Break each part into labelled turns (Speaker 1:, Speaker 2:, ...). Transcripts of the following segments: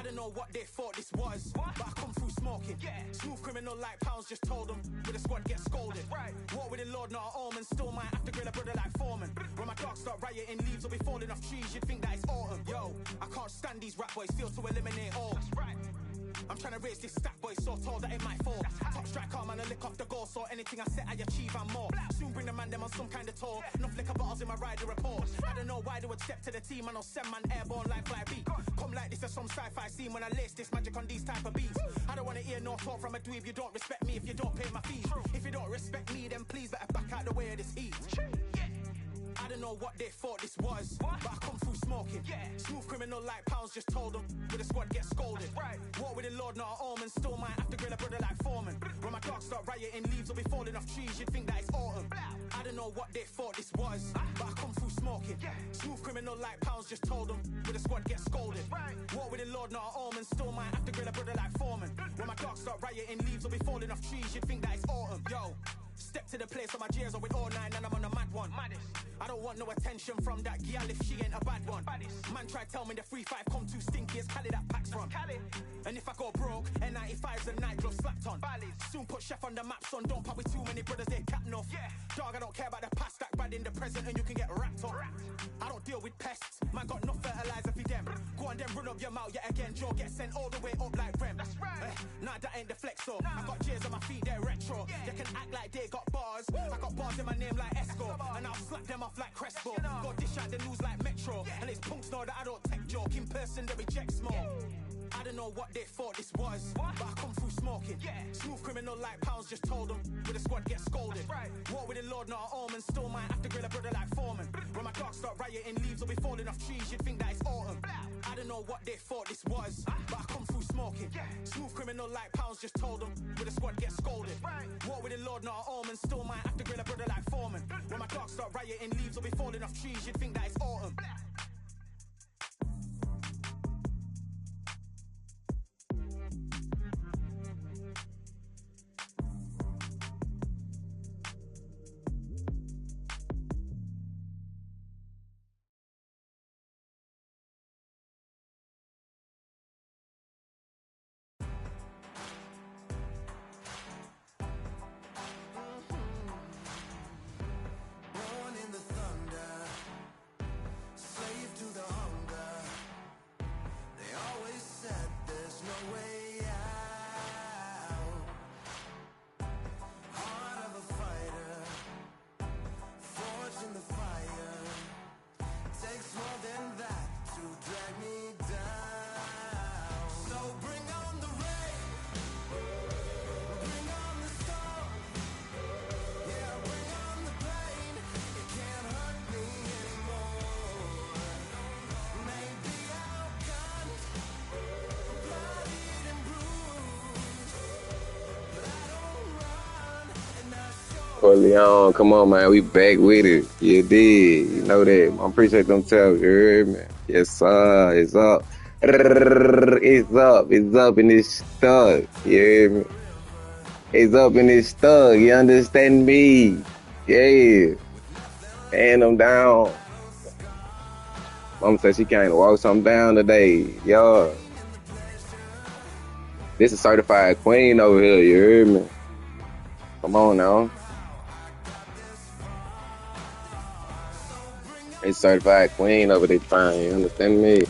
Speaker 1: don't know what they thought this was, but I come through smoking. Smooth criminal like pounds, just told them. With the squad get scolded. War with the Lord, not an omen. Still might have to grill a brother like Foreman. When my dogs start rioting, leaves will be falling off trees. You'd think that it's autumn. Yo, I can't stand these rap boys, feel to eliminate all. I'm trying to raise this stack, boy, so tall that it might fall. Top striker, man, I lick off the goal, so anything I set, I achieve and more. Soon bring the man them on some kind of tour. Enough liquor bottles in my rider report. I don't know why they would step to the team, and I'll send man airborne like fly beat. Come like this as some sci-fi scene when I lace this magic on these type of beats. I don't wanna hear no talk from a dweeb. You don't respect me if you don't pay my fees. If you don't respect me, then please better back out the way of this heat. I don't know what they thought this was, but I come through smoking. Smooth criminal like pounds, just told them. With the squad get scolded. War with the Lord, not an omen. Still might have to grill a brother like Foreman. When my dogs start rioting, leaves will be falling off trees. You'd think that it's autumn. I don't know what they thought this was, but I come through smoking. Smooth criminal like pounds, just told them. With the squad get scolded. War with the Lord, not an omen. Still might have to grill a brother like Foreman. When my dogs start rioting, leaves will be falling off trees. You'd think that it's autumn. Yo, step to the place on my J's are with all nine and I'm on a mad one. I don't want no attention from that gal if she ain't a bad one. Man try tell me the 3-5 come too stinky, it's Cali that packs from. And if I go broke, N95s and nitro slapped on. Soon put Chef on the map, son, don't pop with too many brothers, they cap enough. Dog, I don't care about the past, that bad in the present and you can get wrapped up. I don't deal with pests, man got no fertilizer for them. Go on then run up your mouth yet again, Joe get sent all the way up like Rem. Nah, that ain't the flex so. I got J's on my feet, they're retro. They can act like they got bars, I got bars in my name like Esco. And I'll slap them off like Crespo. Go dish out the news like Metro. And it's punks know that I don't tech joke. In person they reject smoke. I don't know what they thought this was, but I come through smoking. Smooth criminal like pounds, just told them. With the squad get scolded. War with the Lord, not an omen. Still might have to grill a brother like Foreman. When my dogs start rioting, leaves will be falling off trees. You'd think that it's autumn. I don't know what they thought this was, but I come through smoking. Smooth criminal like pounds, just told them. With the squad get scolded. War with the Lord, not an omen. Still might have to grill a brother like Foreman. When my dogs start rioting, leaves will be falling off trees. You'd think that it's autumn.
Speaker 2: Leon, come on, man. We back with it. You did. You know that. I appreciate them tells. You heard me? Yes, sir. It's up. It's up. It's up in this stuff. You hear me? It's up in this stuff. You understand me? Yeah. And I'm down. Mama said she can't walk something down today. Yo. This is certified queen over here. You hear me? Come on now. It's certified queen over there fine, you understand me?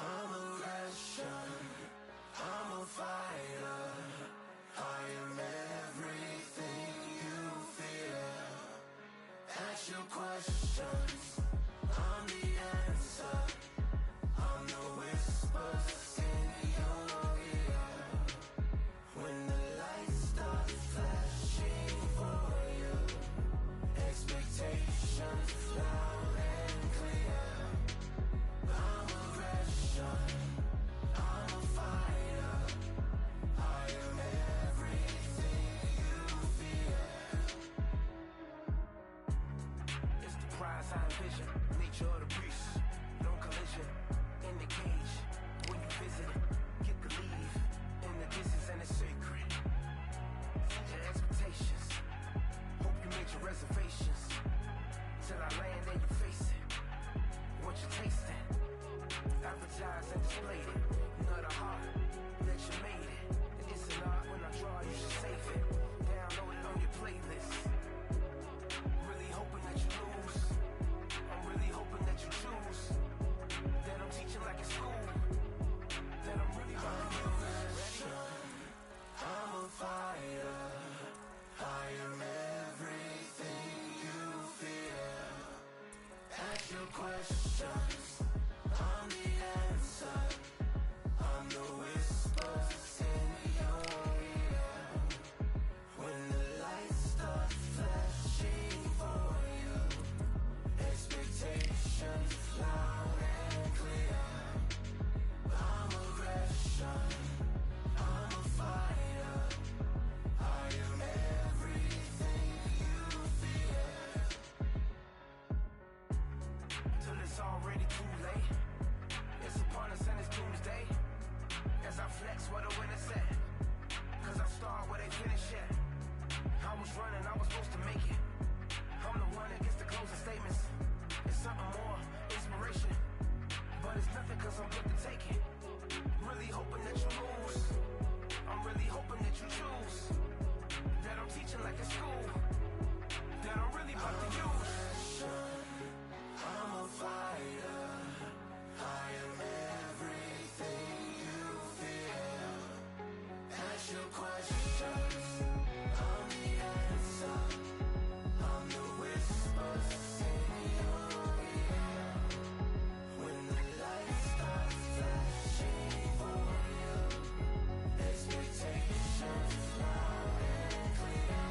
Speaker 3: I'm a Russian, I'm a fighter, I am everything you fear. Ask your questions, I'm the answer, I'm the whispers in your questions. I'm the answer. I'm the whispers in your ear. When the lights start flashing for you, expectations loud and clear. I'm aggression. I'm a fighter. I am everything you fear. Till it's already too late. It's upon us and it's doomsday. As I flex where the wind is at. Cause I start where they finish at. I was running, I was supposed to make it. I'm the one that gets the closing statements. It's something more, inspiration. But it's nothing cause I'm good to take it. Really hoping that you lose. I'm really hoping that you choose. That I'm teaching like in school. That I'm really about to use. I'm a fighter. I am everything you feel. Ask your questions. I'm the answer. I'm the whispers in your ear. When the lights start flashing for you, expectations loud and clear.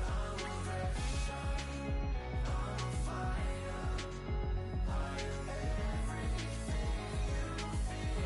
Speaker 3: I'm aggression. I'm a fighter. I am everything you fear.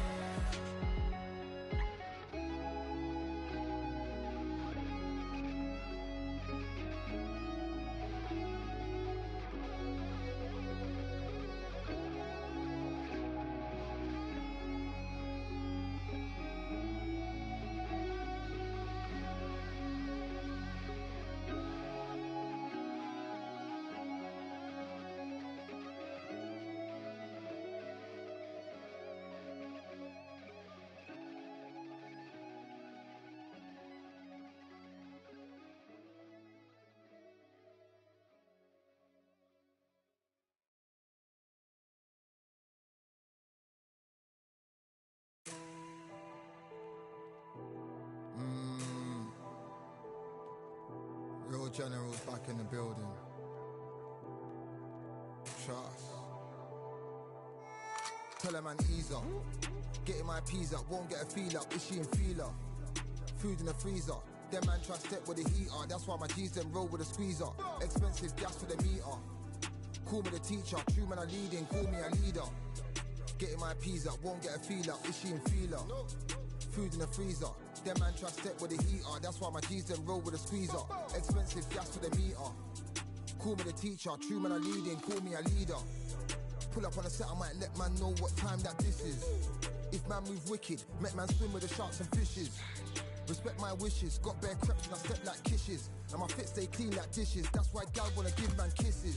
Speaker 4: Real generals back in the building. Trust. Tell a man ease up. Getting my peas up, won't get a feel up. Is she in feeler? Food in the freezer. Them man try step with the heater. That's why my G's them roll with a squeezer. Expensive gas for the meter. Call me the teacher. True man I leading, call me a leader. Getting my peas up, won't get a feel up. Is she in feeler? Food in the freezer. Them man try step with the heater. That's why my G's them roll with a squeezer. Expensive gas for the meter. Call me the teacher. True man I leading, call me a leader. Pull up on a set, I might let man know what time that this is. If man move wicked, make man swim with the sharks and fishes. Respect my wishes, got bare creps and I step like kisses. And my fit stay clean like dishes. That's why gal wanna give man kisses.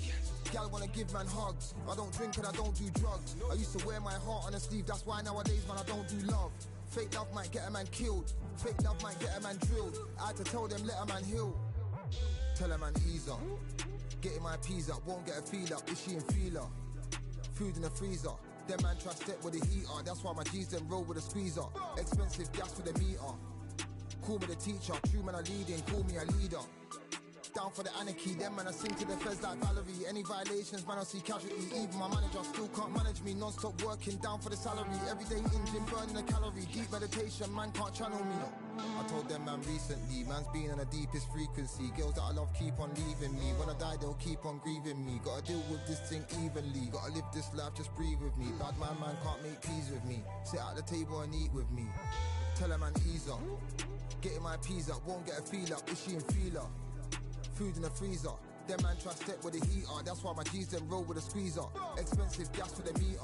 Speaker 4: Gal wanna give man hugs. I don't drink and I don't do drugs. I used to wear my heart on a sleeve. That's why nowadays man I don't do love. Fake love might get a man killed. Fake love might get a man drilled. I had to tell them let a man heal. Tell a man ease up. Getting my peas up, won't get a feel up. Is she in feeler? Food in the freezer. Them man try step with the heater. That's why my G's them roll with a squeezer. Expensive gas for the meter. Call me the teacher. True man I leading, call me a leader. Down for the anarchy, them man I sing to the feds like Valerie. Any violations, man I see casualty. Even my manager still can't manage me. Non-stop working, down for the salary. Everyday engine, burning a calorie. Deep meditation, man can't channel me. I told them man recently, man's been on the deepest frequency. Girls that I love keep on leaving me. When I die they'll keep on grieving me. Gotta deal with this thing evenly. Gotta live this life, just breathe with me. Bad man can't make peas with me. Sit at the table and eat with me. Tell a man ease up. Getting my peas up, won't get a feel up. Is she in feeler? Food in the freezer. Them man try step with the heater. That's why my G's them roll with a squeezer. Expensive gas for the meter.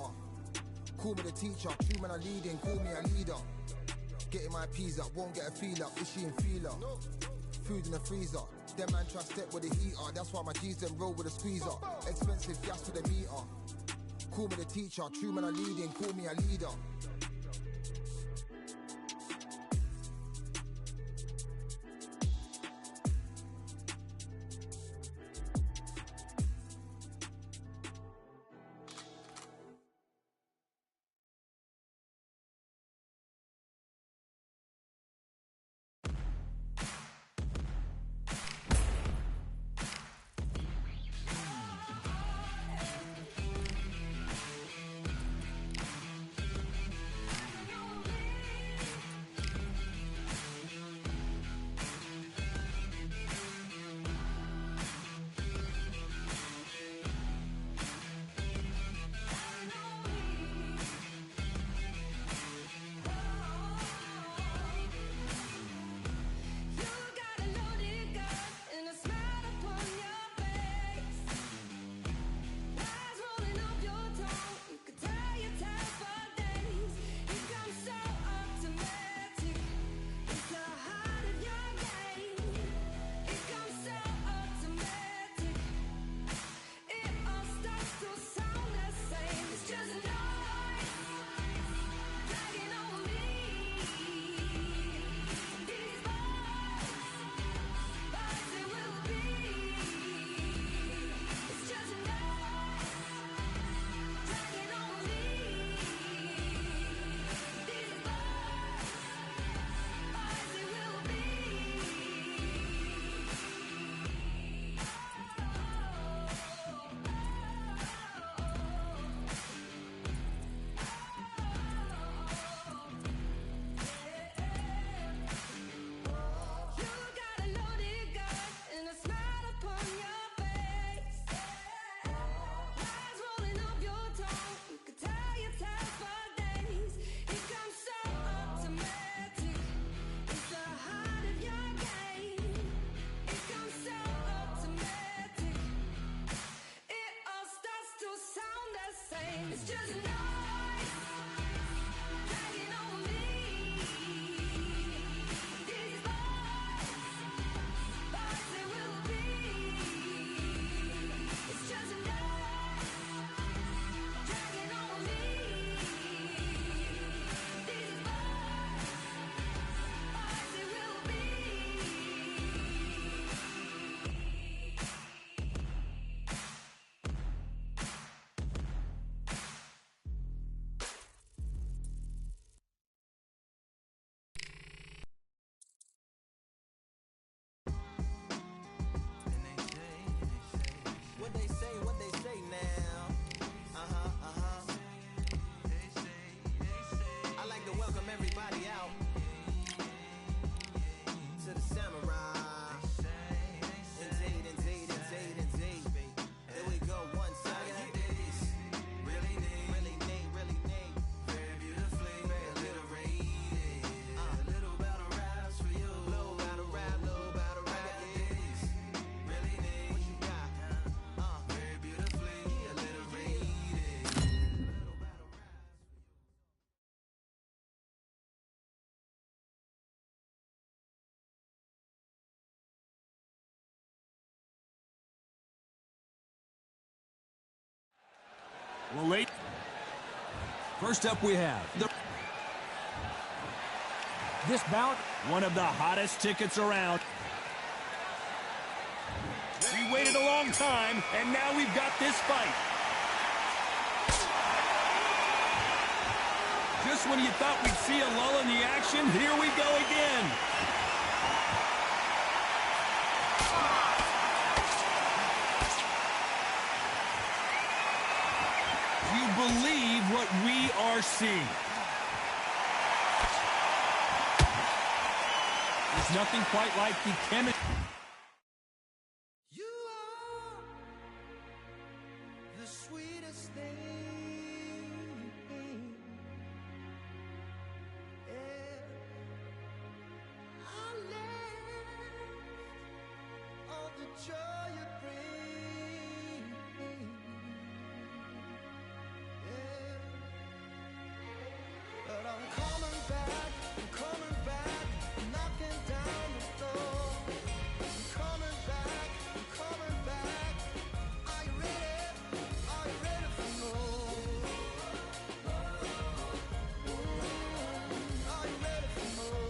Speaker 4: Call me the teacher. True man I leading, call me a leader. Getting my peas up, won't get a feel up. Is she in feeler? Food in the freezer. Them man try step with the heater. That's why my G's them roll with a squeezer. Expensive gas for the meter. Call me the teacher. True man I leading, call me a leader.
Speaker 5: late. First up we have this bout, one of the hottest tickets around. We waited a long time, and now we've got this fight. Just when you thought we'd see a lull in the action, here we go again. You believe what we are seeing. There's nothing quite like the chemistry.
Speaker 3: You are the sweetest thing. Yeah. I live all the joy you bring. Yeah. But I'm coming back, knocking down the door. I'm coming back. Are you ready for more? Are you ready for more?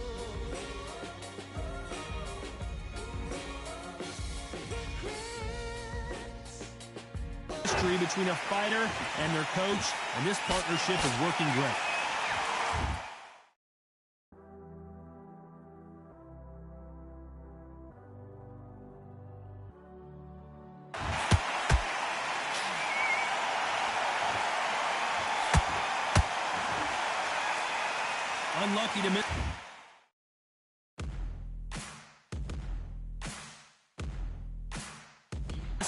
Speaker 5: History between a fighter and their coach, and this partnership is working great. Unlucky to miss.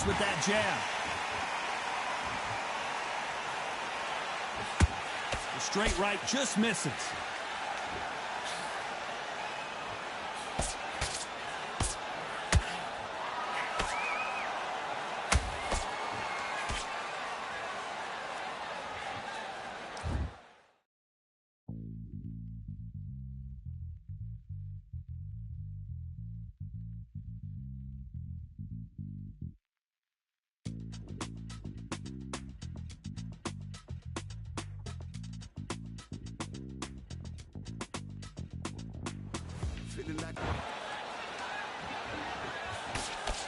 Speaker 5: With that jab. The straight right just misses.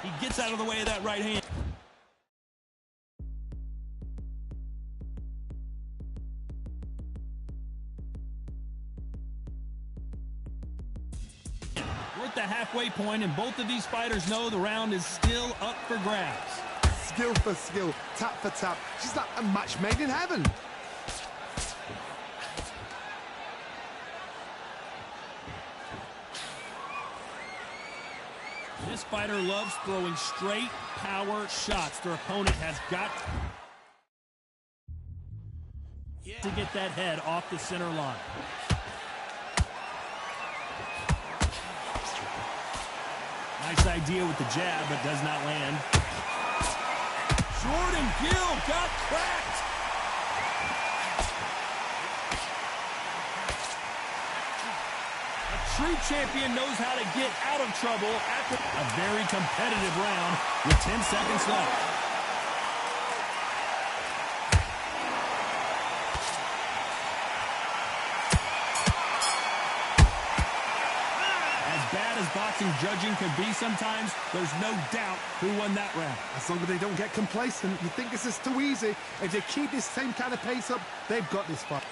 Speaker 5: He gets out of the way of that right hand. We're at the halfway point, and both of these fighters know the round is still up for grabs.
Speaker 6: Skill for skill, tap for tap. She's like a match made in heaven.
Speaker 5: This fighter loves throwing straight power shots. Their opponent has got to get that head off the center line. Nice idea with the jab, but does not land. Jordan Gill got cracked. A true champion knows how to get out of trouble after a very competitive round with 10 seconds left. Boxing judging can be sometimes, there's no doubt who won that round.
Speaker 6: As long as they don't get complacent, you think this is too easy. If they keep this same kind of pace up, they've got this fight.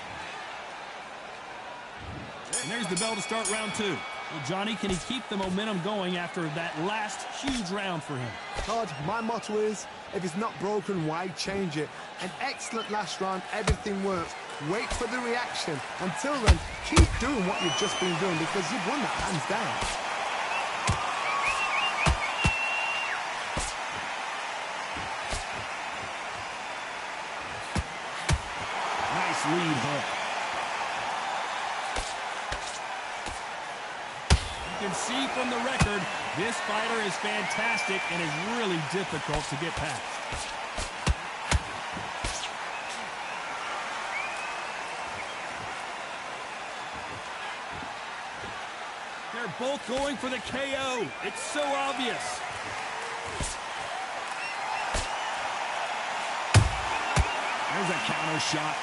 Speaker 5: And there's the bell to start round two. Well, Johnny, can he keep the momentum going after that last huge round for him?
Speaker 6: Todd, my motto is, if it's not broken, why change it? An excellent last round, everything works. Wait for the reaction. Until then, keep doing what you've just been doing because you've won that hands down.
Speaker 5: Lead hook. You can see from the record, this fighter is fantastic and is really difficult to get past. They're both going for the KO. It's so obvious. There's a counter shot.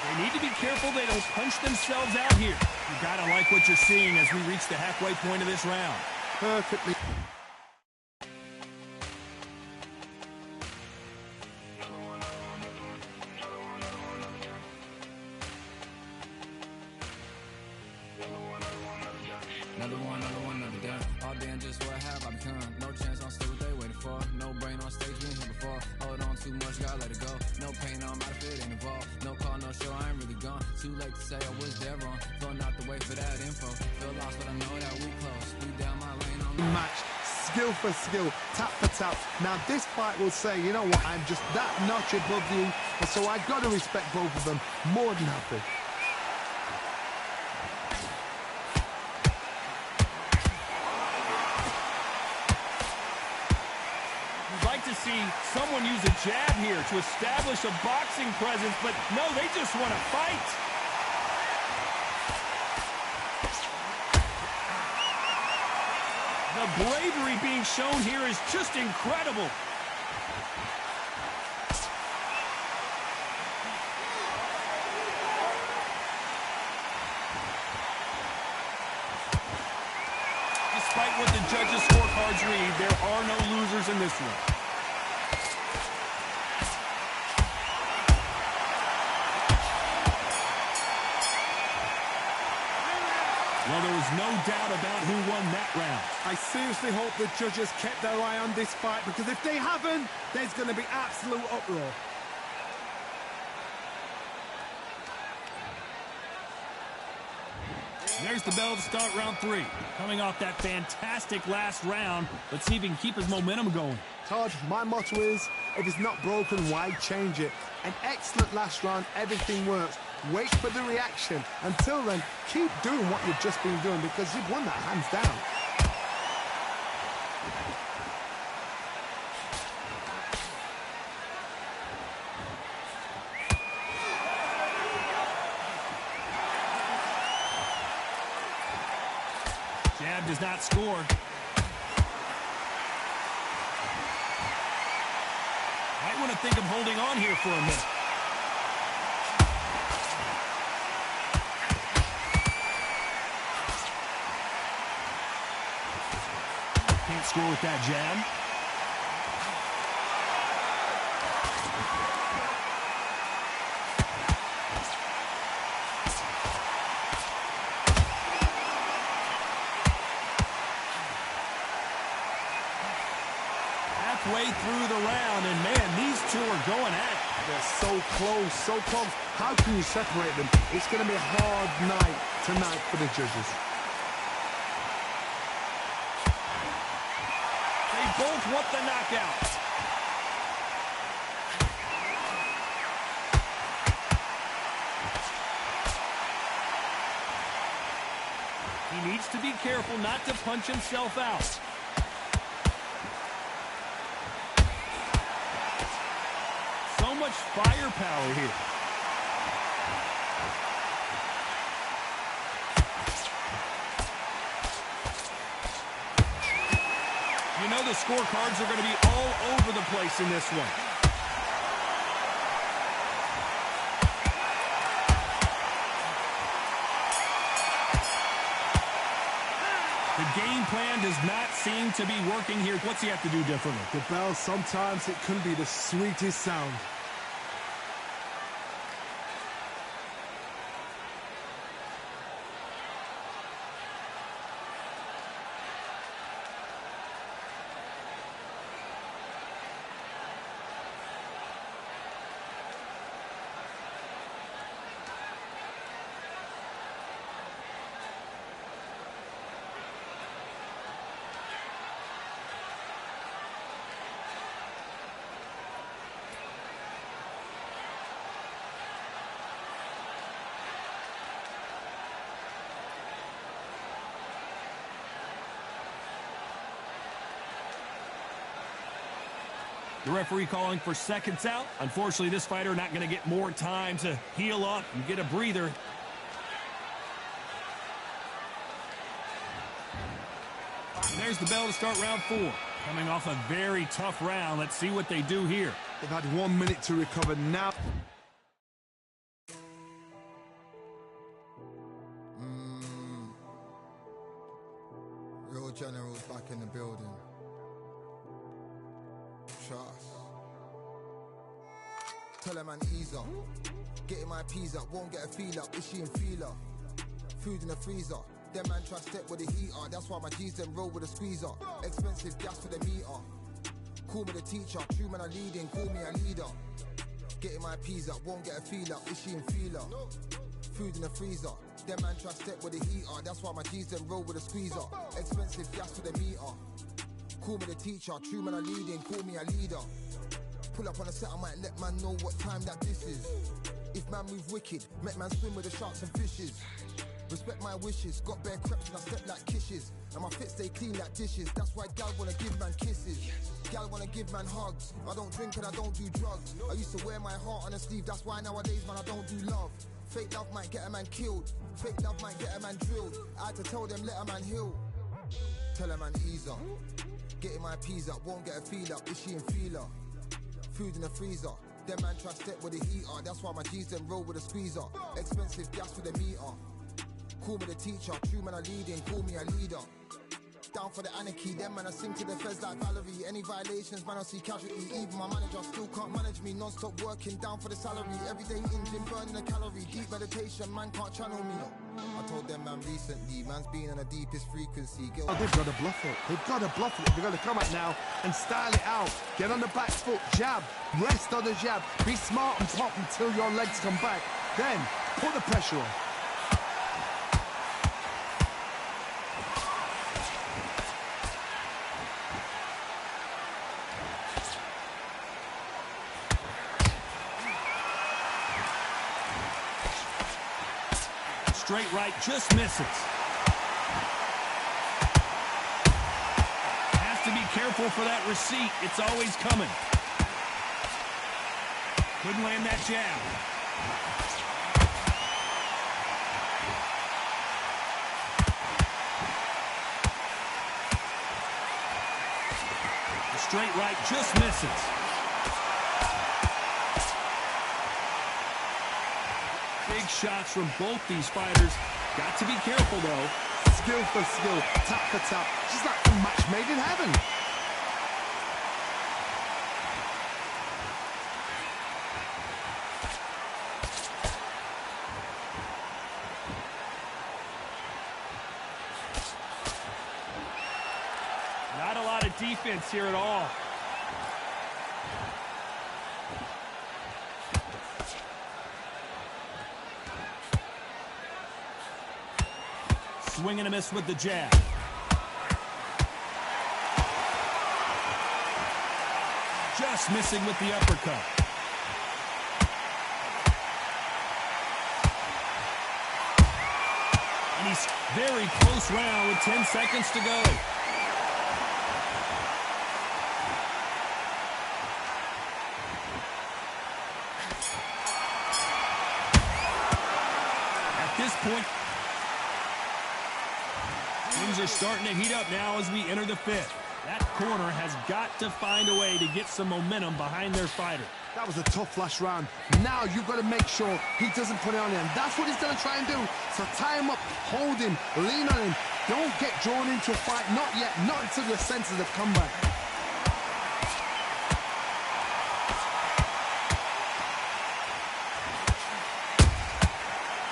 Speaker 5: They need to be careful they don't punch themselves out here. You gotta like what you're seeing as we reach the halfway point of this round.
Speaker 6: Perfectly.
Speaker 7: Another done. All day and just what have I become? No chance on stage what they waiting for. No brain on stage, been here before. Hold on too much, gotta let it go. No pain on my fit, ain't involved. No call, no show, I ain't really gone. Too late to say I was dead wrong. Filling out the way for that info. Feel lost, but I know that we close. Speed down my lane on the
Speaker 6: Match, skill for skill, tap for tap. Now this fight will say, you know what, I'm just that notch above you, and so I got to respect both of them more than happy.
Speaker 5: To see someone use a jab here to establish a boxing presence, but no, they just want to fight. The bravery being shown here is just incredible. Despite what the judges' scorecards read, there are no losers in this one. Well, there was no doubt about who won that round.
Speaker 6: I seriously hope the judges kept their eye on this fight, because if they haven't, there's going to be absolute uproar.
Speaker 5: There's the bell to start round 3. Coming off that fantastic last round, let's see if he can keep his momentum going.
Speaker 6: Todd, my motto is, if it's not broken, why change it? An excellent last round, everything works. Wait for the reaction. Until then, keep doing what you've just been doing, because you've won that hands down.
Speaker 5: Jab does not score. Might want to think of holding on here for a minute. Can't score with that jab. Halfway through the round, and man, these two are going at it.
Speaker 6: They're so close, so close. How can you separate them? It's going to be a hard night tonight for the judges.
Speaker 5: They both want the knockout. He needs to be careful not to punch himself out. So much firepower here. You know the scorecards are going to be all over the place in this one. The game plan does not seem to be working here. What's he have to do differently?
Speaker 6: The bell, sometimes it can be the sweetest sound.
Speaker 5: The referee calling for seconds out. Unfortunately, this fighter not going to get more time to heal up and get a breather. And there's the bell to start round 4. Coming off a very tough round. Let's see what they do here.
Speaker 6: They've had 1 minute to recover now.
Speaker 4: Real generals back in the building. Trust. Tell her man ease up. Getting my peas up, won't get a feel up. Is she in feeler? Food in the freezer. Them man try step with the heater. That's why my G's them roll with a squeezer. Expensive gas for the meter. Call me the teacher. True man I leading. Call me a leader. Getting my peas up, won't get a feel up. Is she in feeler? Food in the freezer. Them man try step with the heater. That's why my G's them roll with a squeezer. Expensive gas for the meter. Call me the teacher. True man I leading. Call me a leader. Pull up on a set, I might let man know what time that this is. If man move wicked, make man swim with the sharks and fishes. Respect my wishes, got bare creps and I step like kisses. And my fit stay clean like dishes, that's why gal wanna give man kisses. Gal wanna give man hugs, I don't drink and I don't do drugs. I used to wear my heart on a sleeve, that's why nowadays man I don't do love. Fake love might get a man killed, fake love might get a man drilled. I had to tell them let a man heal. Tell a man ease up, getting my peas up, won't get a feel up, is she in feeler? Food in the freezer. Them man try step with the heater. That's why my G's them roll with a squeezer. Expensive gas for the meter. Call me the teacher. True man I leading. Call me a leader. Down for the anarchy. Them man I sing to the feds like Valerie. Any violations man I see casualty. Even my manager still can't manage me. Non-stop working down for the salary. Everyday in gym burning a calorie. Deep meditation man can't channel me. I told them man recently. Man's been on the deepest frequency.
Speaker 6: Oh, they've got to bluff it. They've got to bluff it. They've got to come out now and style it out. Get on the back foot. Jab. Rest on the jab. Be smart and pop until your legs come back. Then put the pressure on.
Speaker 5: Straight right, just misses. Has to be careful for that receipt. It's always coming. Couldn't land that jab. The straight right just misses. Big shots from both these fighters. Got to be careful, though.
Speaker 6: Skill for skill, tap for tap. Just like a match made in heaven.
Speaker 5: Not a lot of defense here at all. Swing and a miss with the jab. Just missing with the uppercut. And he's very close round with 10 seconds to go. At this point, things are starting to heat up now as we enter the fifth. That corner has got to find a way to get some momentum behind their fighter.
Speaker 6: That was a tough last round. Now you've got to make sure he doesn't put it on him. That's what he's going to try and do. So tie him up, hold him, lean on him. Don't get drawn into a fight. Not yet. Not until your senses have come back.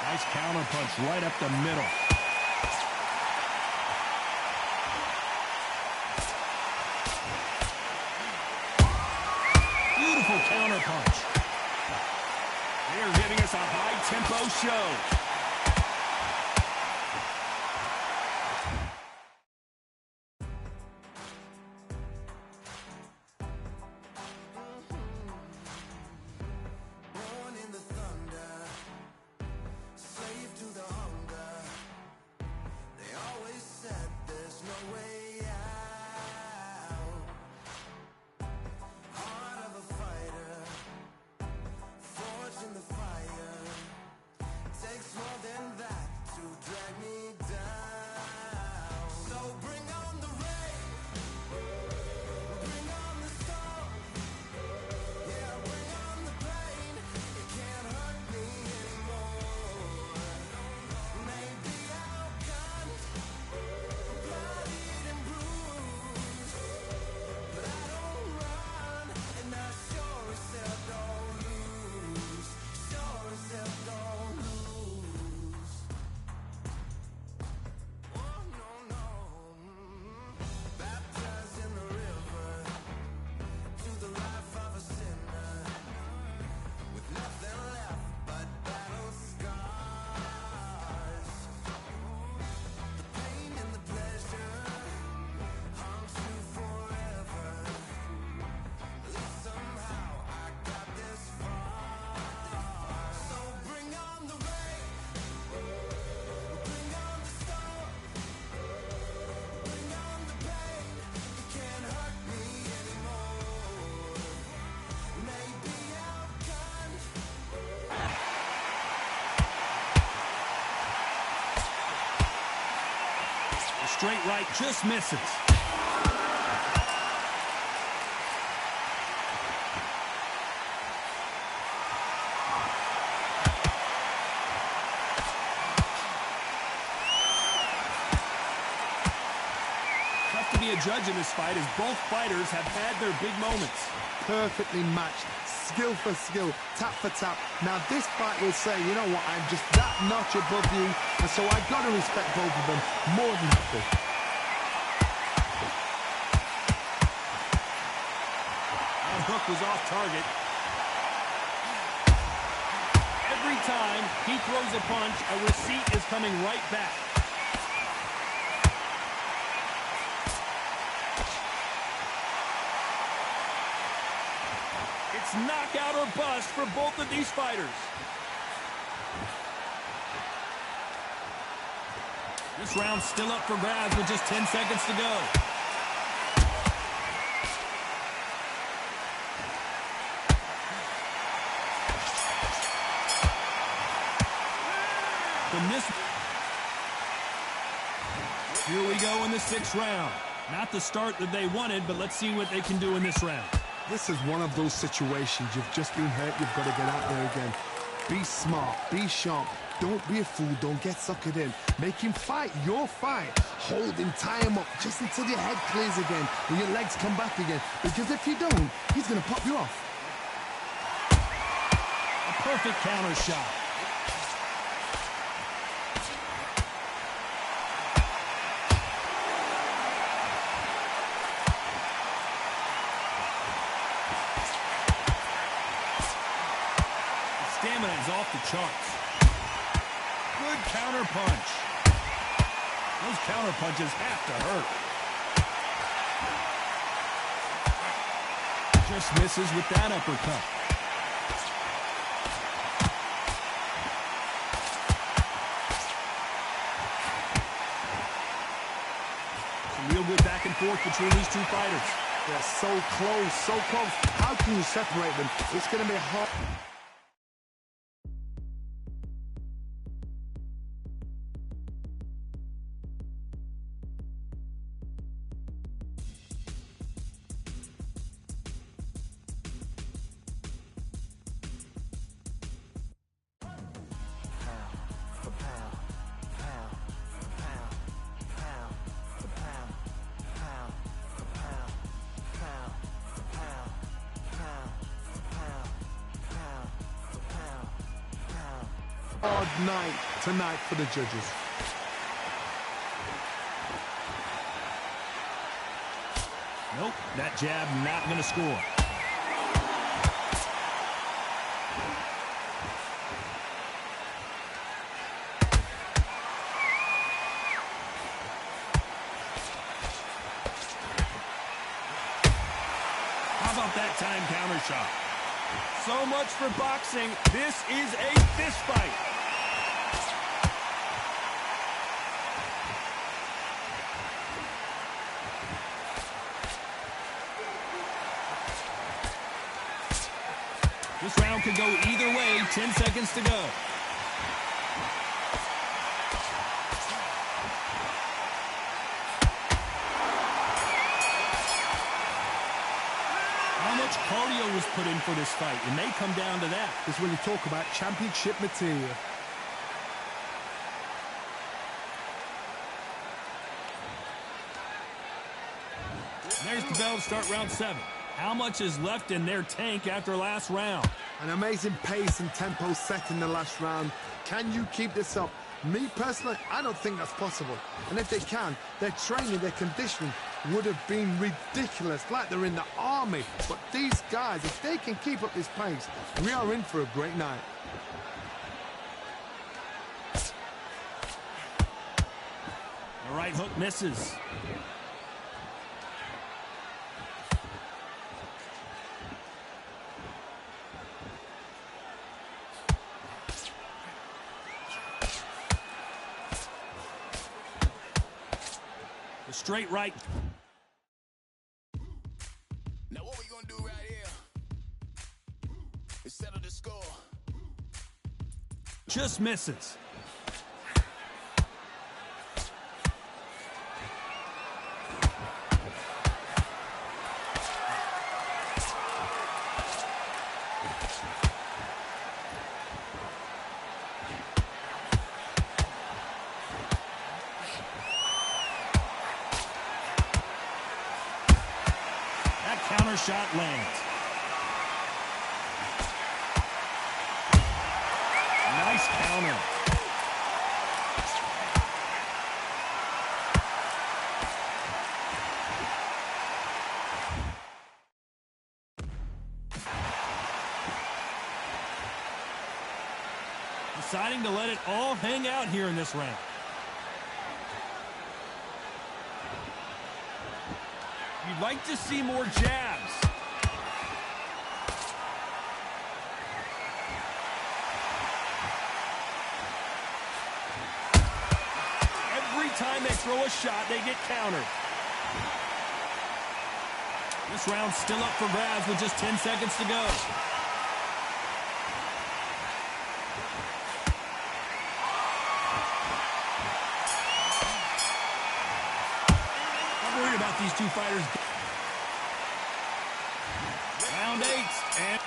Speaker 5: Nice counter punch right up the middle. Counter punch. They are giving us a high-tempo show.
Speaker 3: Born in the thunder, slave to the hunger. They always said there's no way out. Heart of a fighter, forged in the fire. Takes
Speaker 5: The straight right just misses. Tough to be a judge in this fight as both fighters have had their big moments.
Speaker 6: Perfectly matched, skill for skill, tap for tap. Now this fight will say, you know what, I'm just that notch above you, and so I've got to respect both of them more than happy.
Speaker 5: That hook was off target. Every time he throws a punch, a receipt is coming right back. It's knockout or bust for both of these fighters. This round's still up for grabs with just 10 seconds to go. From this, here we go in the 6th round. Not the start that they wanted, but let's see what they can do in this round.
Speaker 6: This is one of those situations. You've just been hurt. You've got to get out there again. Be smart. Be sharp. Don't be a fool. Don't get suckered in. Make him fight your fight. Hold him. Tie him up just until your head clears again and your legs come back again. Because if you don't, he's going to pop you off.
Speaker 5: A perfect counter shot. Stamina is off the charts. Good counter punch. Those counter punches have to hurt. Just misses with that uppercut. Some real good back and forth between these two fighters.
Speaker 6: They're so close, so close. How can you separate them? It's going to be hard. Hard night tonight for the judges.
Speaker 5: Nope, that jab not going to score. How about that time counter shot? So much for boxing. This is a fist fight. This round could go either way. 10 seconds to go. How much cardio was put in for this fight? It may come down to that.
Speaker 6: This is when you talk about championship material.
Speaker 5: There's the bell to start round 7. How much is left in their tank after last round?
Speaker 6: An amazing pace and tempo set in the last round. Can you keep this up? Me personally, I don't think that's possible. And if they can, their training, their conditioning would have been ridiculous, like they're in the army. But these guys, if they can keep up this pace, we are in for a great night.
Speaker 5: The right hook misses. The straight right.
Speaker 3: Now what we gonna do right here is settle the score.
Speaker 5: Just misses. counter shot lands. Nice counter. Deciding to let it all hang out here in this round. You'd like to see more jabs. Every time they throw a shot, they get countered. This round's still up for grabs with just 10 seconds to go. I'm worried about these two fighters. Round 8, and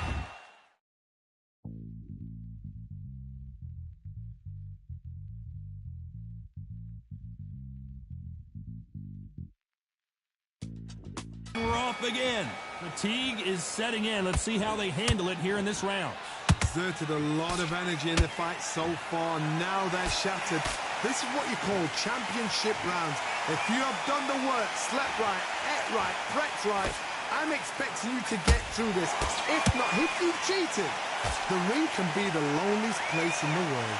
Speaker 5: we're off again. Fatigue is setting in. Let's see how they handle it here in this round.
Speaker 6: Exerted a lot of energy in the fight so far. Now they're shattered. This is what you call championship rounds. If you have done the work, slept right, ate right, prepped right, I'm expecting you to get through this. If not, if you've cheated, the ring can be the loneliest place in the world.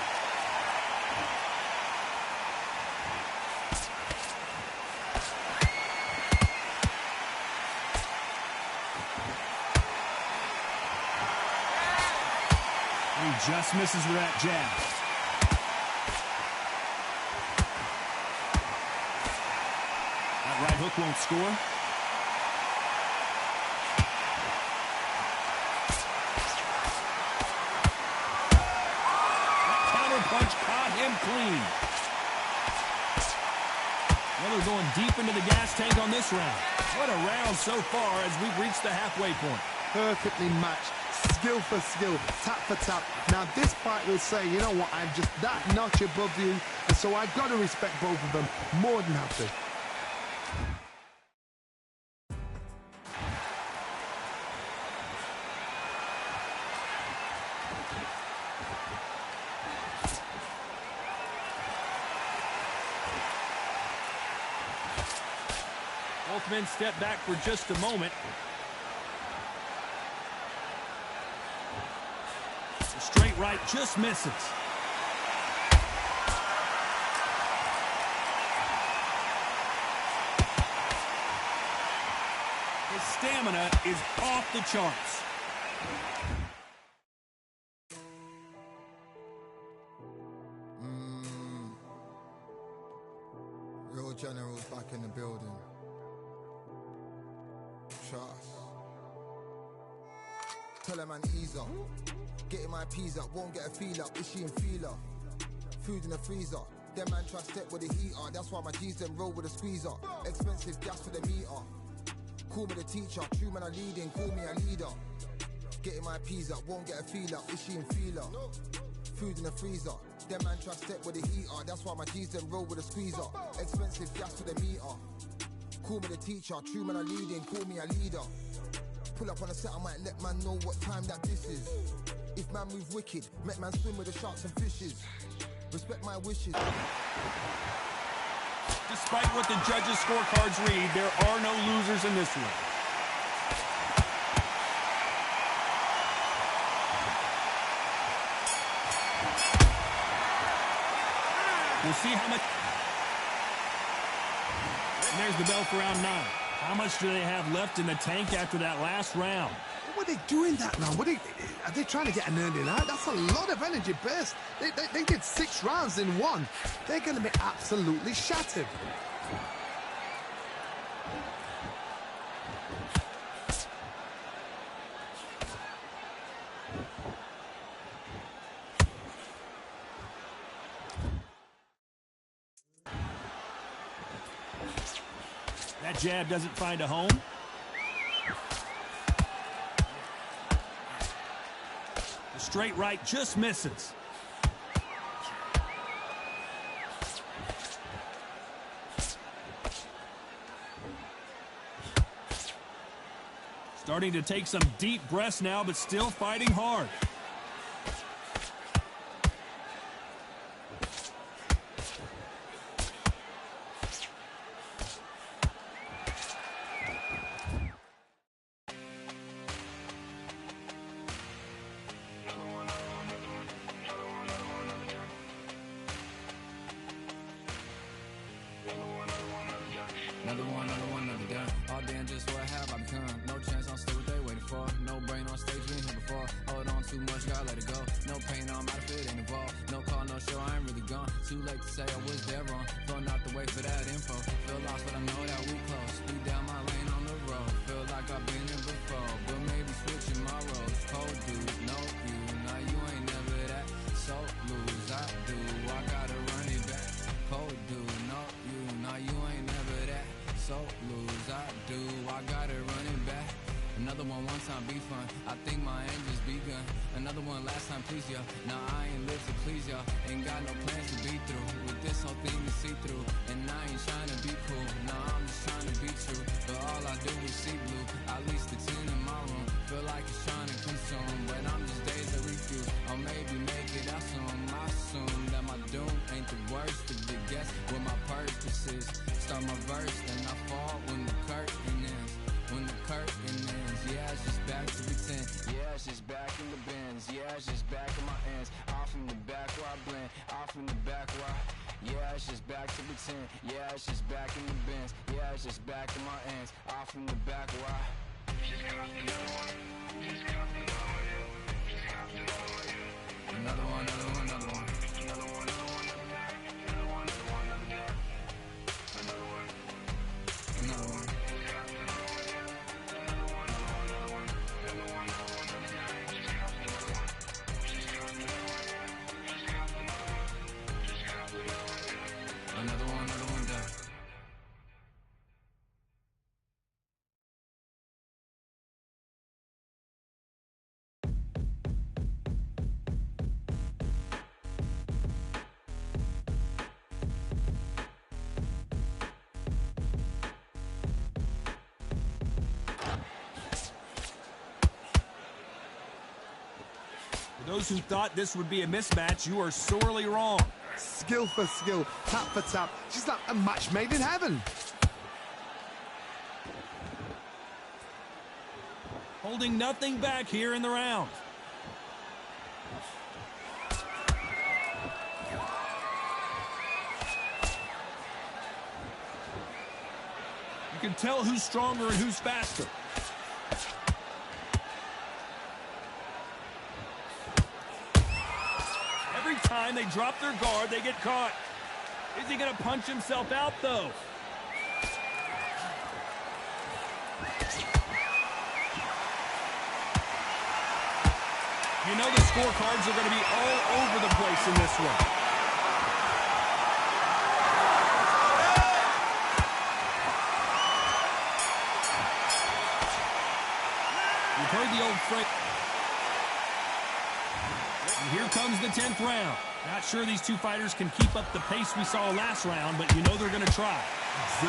Speaker 5: He just misses with that jab. That right hook won't score. Punch caught him clean. Well, they're going deep into the gas tank on this round. What a round so far as we've reached the halfway point.
Speaker 6: Perfectly matched. Skill for skill. Tap for tap. Now, this fight will say, you know what, I'm just that notch above you, and so I've got to respect both of them more than have to.
Speaker 5: Both men step back for just a moment. The straight right just misses. His stamina is off the charts.
Speaker 4: Real generals back in the building. Trust. Tell a man ease up. Getting my peas up, won't get a feel up. Is she in feeler? Food in the freezer. Them man try step with the heater. That's why my G's them roll with a squeezer. Expensive gas for the meter. Call me the teacher. True man I leading, call me a leader. Getting my peas up, won't get a feel up. Is she in feeler? Food in the freezer. Them man try step with the heater. That's why my G's them roll with a squeezer. Expensive gas for the meter. Call me the teacher, true man I leading, call me a leader. Pull up on a set, I might let man know what time that this is. If man move wicked, make man swim with the sharks and fishes. Respect my wishes.
Speaker 5: Despite what the judges' scorecards read, there are no losers in this one. We'll see how much... And there's the bell for round 9. How much do they have left in the tank after that last round?
Speaker 6: What are they doing that round? Are they trying to get an early out? That's a lot of energy burst. They did 6 rounds in one. They're going to be absolutely shattered.
Speaker 5: That jab doesn't find a home. The straight right just misses. Starting to take some deep breaths now, but still fighting hard.
Speaker 7: Another done. All day and just what have I become? No chance, I'm still what they waiting for. No brain on stage, been here before. Hold on too much, gotta let it go. No pain, I'm out of it, ain't involved. No call, no show, I ain't really gone. Too late to say I was there wrong. Throwing out the way for that info. Feel lost, but I know that we close. Speed down my lane on the road. Feel like I've been here before, but maybe switching my roles. Cold dude, no you. Now you ain't never that. So lose, I do. I gotta run it back. Cold dude, no you. Now you ain't never that. So lose, I do. I gotta run it back. Another one time be fun. I think my aim just begun. Another one last time please ya. Now I ain't live to please ya. Ain't got no plans to be through. With this whole thing to see through. And I ain't trying to be cool. Nah, I'm just trying to be true. But all I do is see blue. At least the 10 in my room. Feel like it's trying to consume. But I'm just days of refuse. Or maybe make it out soon. I assume that my doom ain't the worst of the guess. What my purpose is. Start my verse, then I fall when the curtain ends. When the curtain ends, yeah, it's just back to pretend. Yeah, it's just back in the bins. Yeah, it's just back in my ends. Off in the back where I blend. Off in the back where yeah, it's just back to pretend. Yeah, it's just back in the bins. Yeah, it's just back in my ends. Off in the back where another one, another one, another one. Another one, another one, another one, another one, another one. Another one. Another one done.
Speaker 5: For those who thought this would be a mismatch, you are sorely wrong.
Speaker 6: Skill for skill, tap for tap. She's like a match made in heaven.
Speaker 5: Holding nothing back here in the round. You can tell who's stronger and who's faster. Every time they drop their guard, they get caught. Is he going to punch himself out, though? You know the scorecards are going to be all over the place in this one. You've heard the old phrase. And here comes the 10th round. Not sure these two fighters can keep up the pace we saw last round, but you know they're going to try. The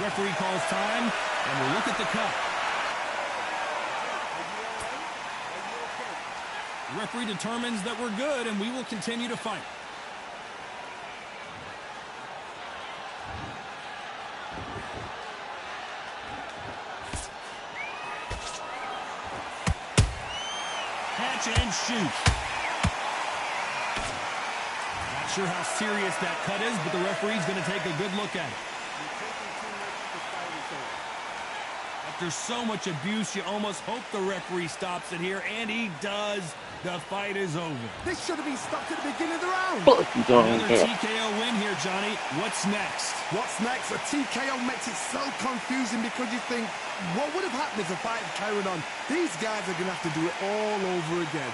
Speaker 5: referee calls time, and we'll look at the cut. The referee determines that we're good, and we will continue to fight. Catch and shoot. Not sure how serious that cut is, but the referee's going to take a good look at it. After so much abuse, you almost hope the referee stops it here, and he does. The fight is over.
Speaker 6: This should have been stopped at the beginning of the round.
Speaker 5: Another TKO win here, Johnny. What's next?
Speaker 6: What's next? A TKO makes it so confusing because you think, what would have happened if the fight had carried on? These guys are going to have to do it all over again.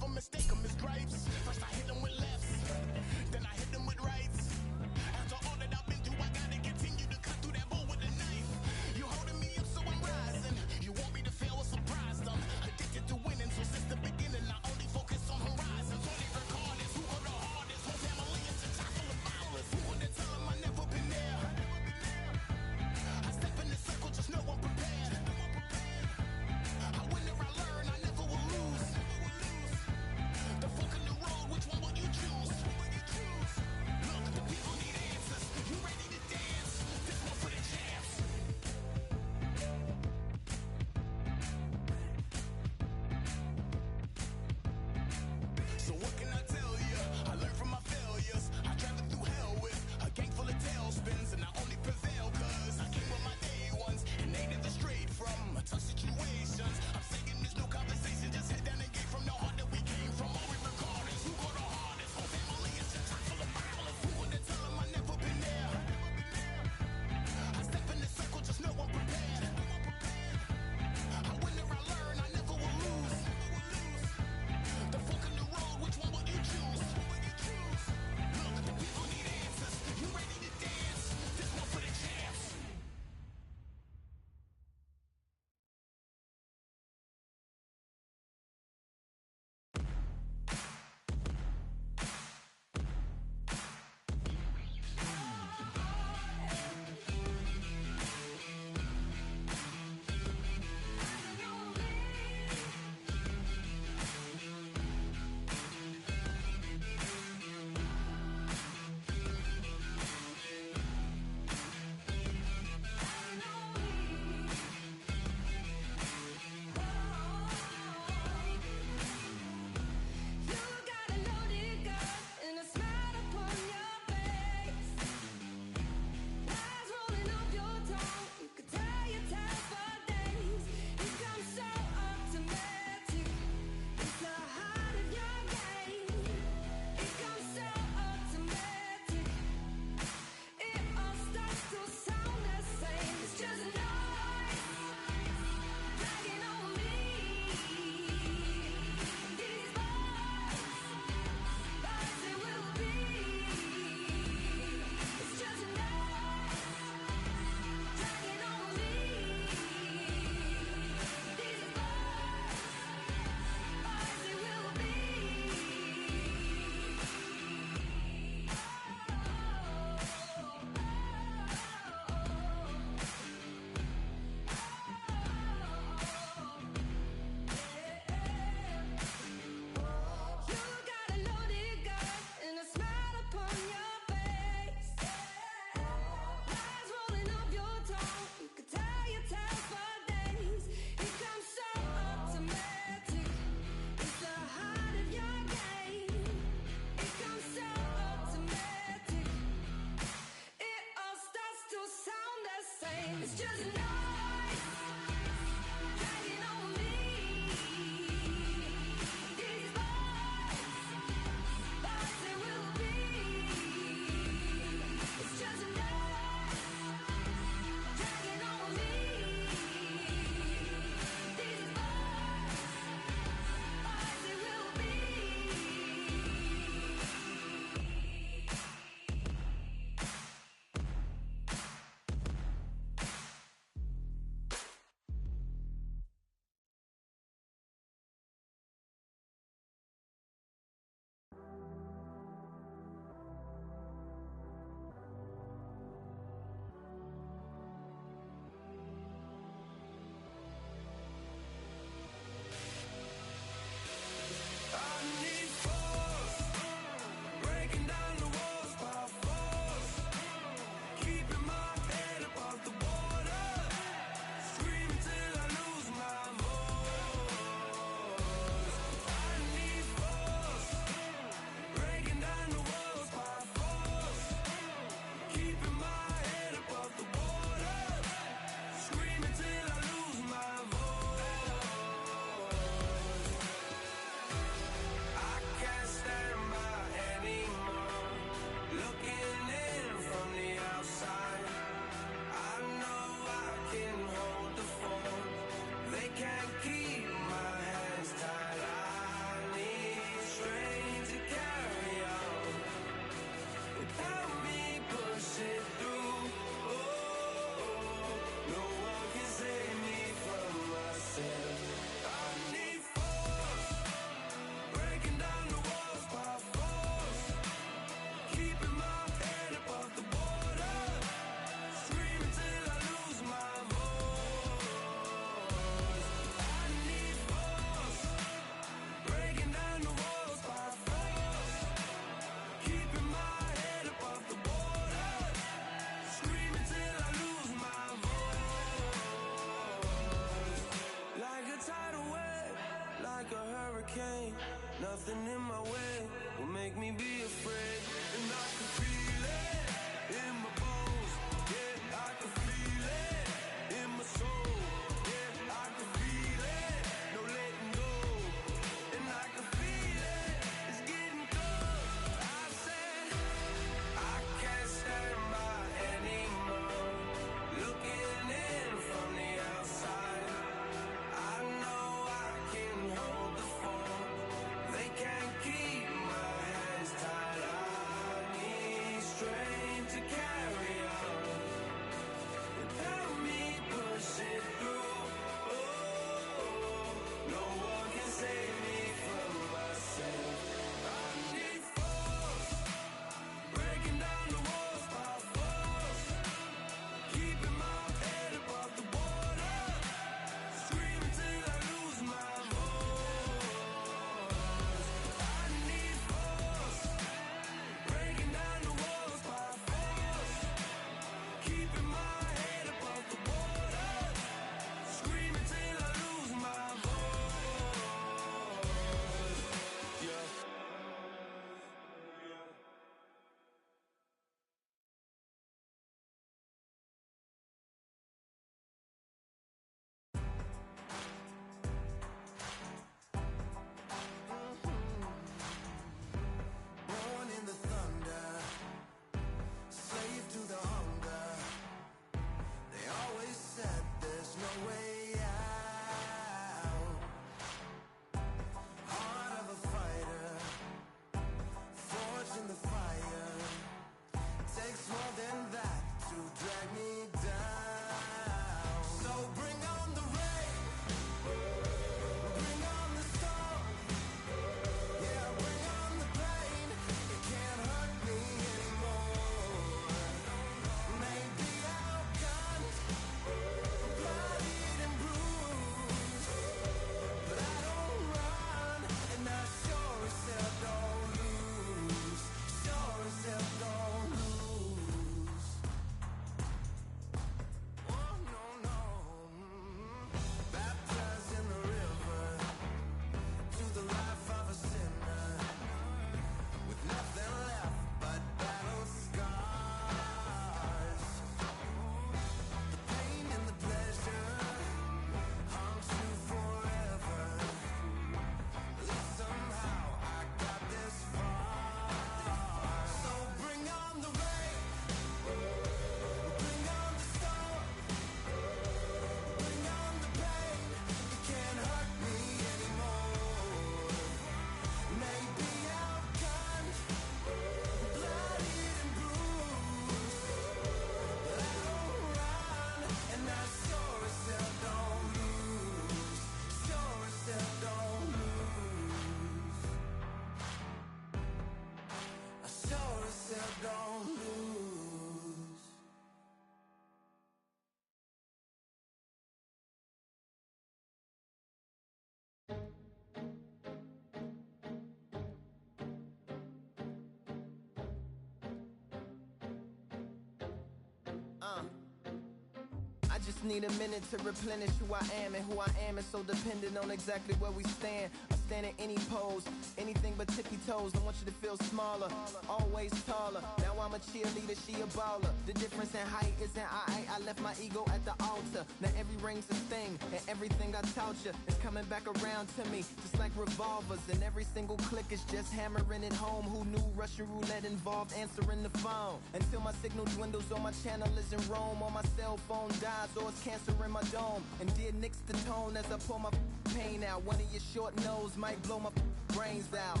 Speaker 3: just need a minute to replenish who I am, and who I am is so dependent on exactly where we stand. I stand in any pose, anything but tippy toes. Don't want you to feel smaller, always taller. Now I'm a cheerleader, she a baller. The difference in height isn't I left my ego at the altar. Now every ring's a thing, and everything I taught you is coming back around to me, just like revolvers. And every single click is just hammering it home. Who knew Russian roulette involved answering the phone? Until my signal dwindles or my channel is in Rome, or my cell phone dies, or it's cancer in my dome. And dear nicks the tone as I pour my pain out. One of your short nose might blow my brains out,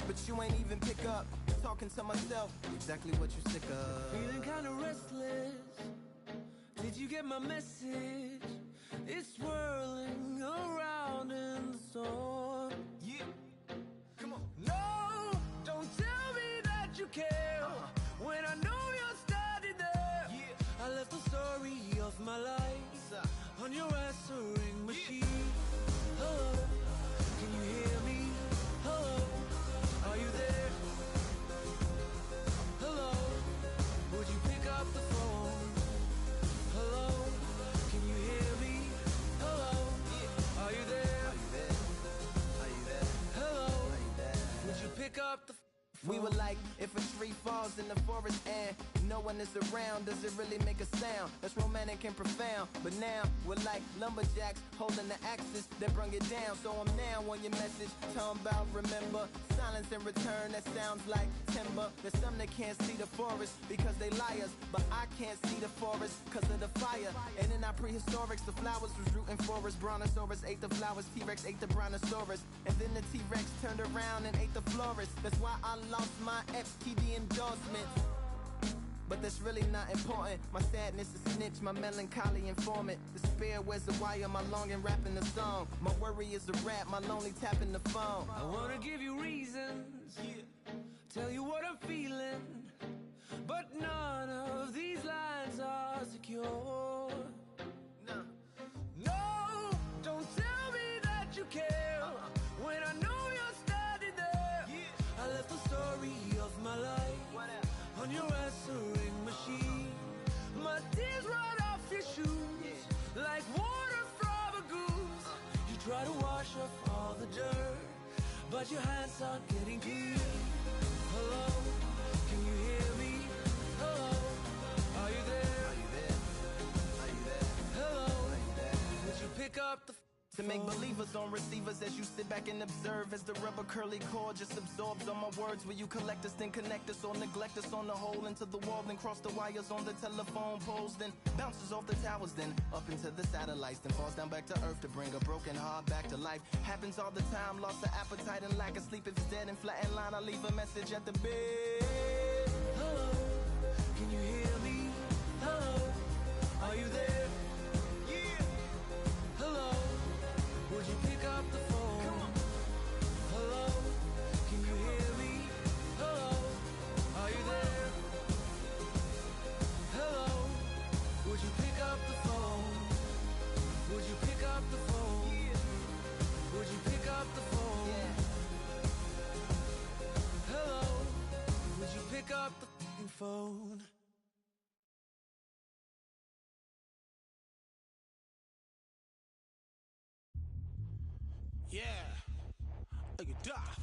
Speaker 3: but you ain't even pick up. Talking to myself, exactly what you sick of.
Speaker 8: Feeling kinda restless. Did you get my message? It's swirling around in the storm.
Speaker 3: Yeah, come on.
Speaker 8: No, don't tell me that you care when I know you're standing there.
Speaker 3: Yeah.
Speaker 8: I left the story of my life on your answering machine. Hello, can you hear me? Hello, are you there? Hello, would you pick up the phone? Hello, can you hear me? Hello, are you there?
Speaker 3: Are you there?
Speaker 8: Hello, would you pick up the phone?
Speaker 3: We were like, if a tree falls in the forest and no one is around, does it really make a sound? That's romantic and profound. But now we're like lumberjacks holding the axes that bring it down. So I'm now on your message, talking about remember. Silence in return, that sounds like timber. There's some that can't see the forest because they liars, but I can't see the forest because of the fire. And in our prehistorics, the flowers was rooting for us. Brontosaurus ate the flowers, T-Rex ate the Brontosaurus, and then the T-Rex turned around and ate the florist. That's why I lost my FTD endorsements, but that's really not important. My sadness is snitch, my melancholy informant. Despair wears a wire, my longing rapping the song. My worry is a rap, my lonely tapping the phone.
Speaker 8: I wanna give you reasons, tell you what I'm feeling, but none of these lines are secure. No, don't tell me that you care when I know you're standing there. I left the story of my life on your answering machine. My tears run off your shoes like water from a goose. You try to wash off all the dirt, but your hands aren't getting clean. Hello, can you hear me? Hello, are you there?
Speaker 3: Are you there? Are you there?
Speaker 8: Hello,
Speaker 3: Are you there?
Speaker 8: would you pick up the
Speaker 3: To make believers on receivers as you sit back and observe as the rubber curly cord just absorbs all my words. Will you collect us, then connect us, or neglect us on the hole into the wall, then cross the wires on the telephone poles, then bounces off the towers, then up into the satellites, then falls down back to earth to bring a broken heart back to life. Happens all the time, loss of appetite and lack of sleep. If it's dead and flat in line, I leave a message at the bed.
Speaker 8: Hello, can you hear me? Hello, are you there?
Speaker 3: Yeah.
Speaker 8: Hello, would you pick up the phone? Hello, can you hear me? Hello, are you there? Hello, would you pick up the phone? Would you pick up the phone? Would you pick up the phone? Hello, would you pick up the phone?
Speaker 1: Yeah, look at Duff.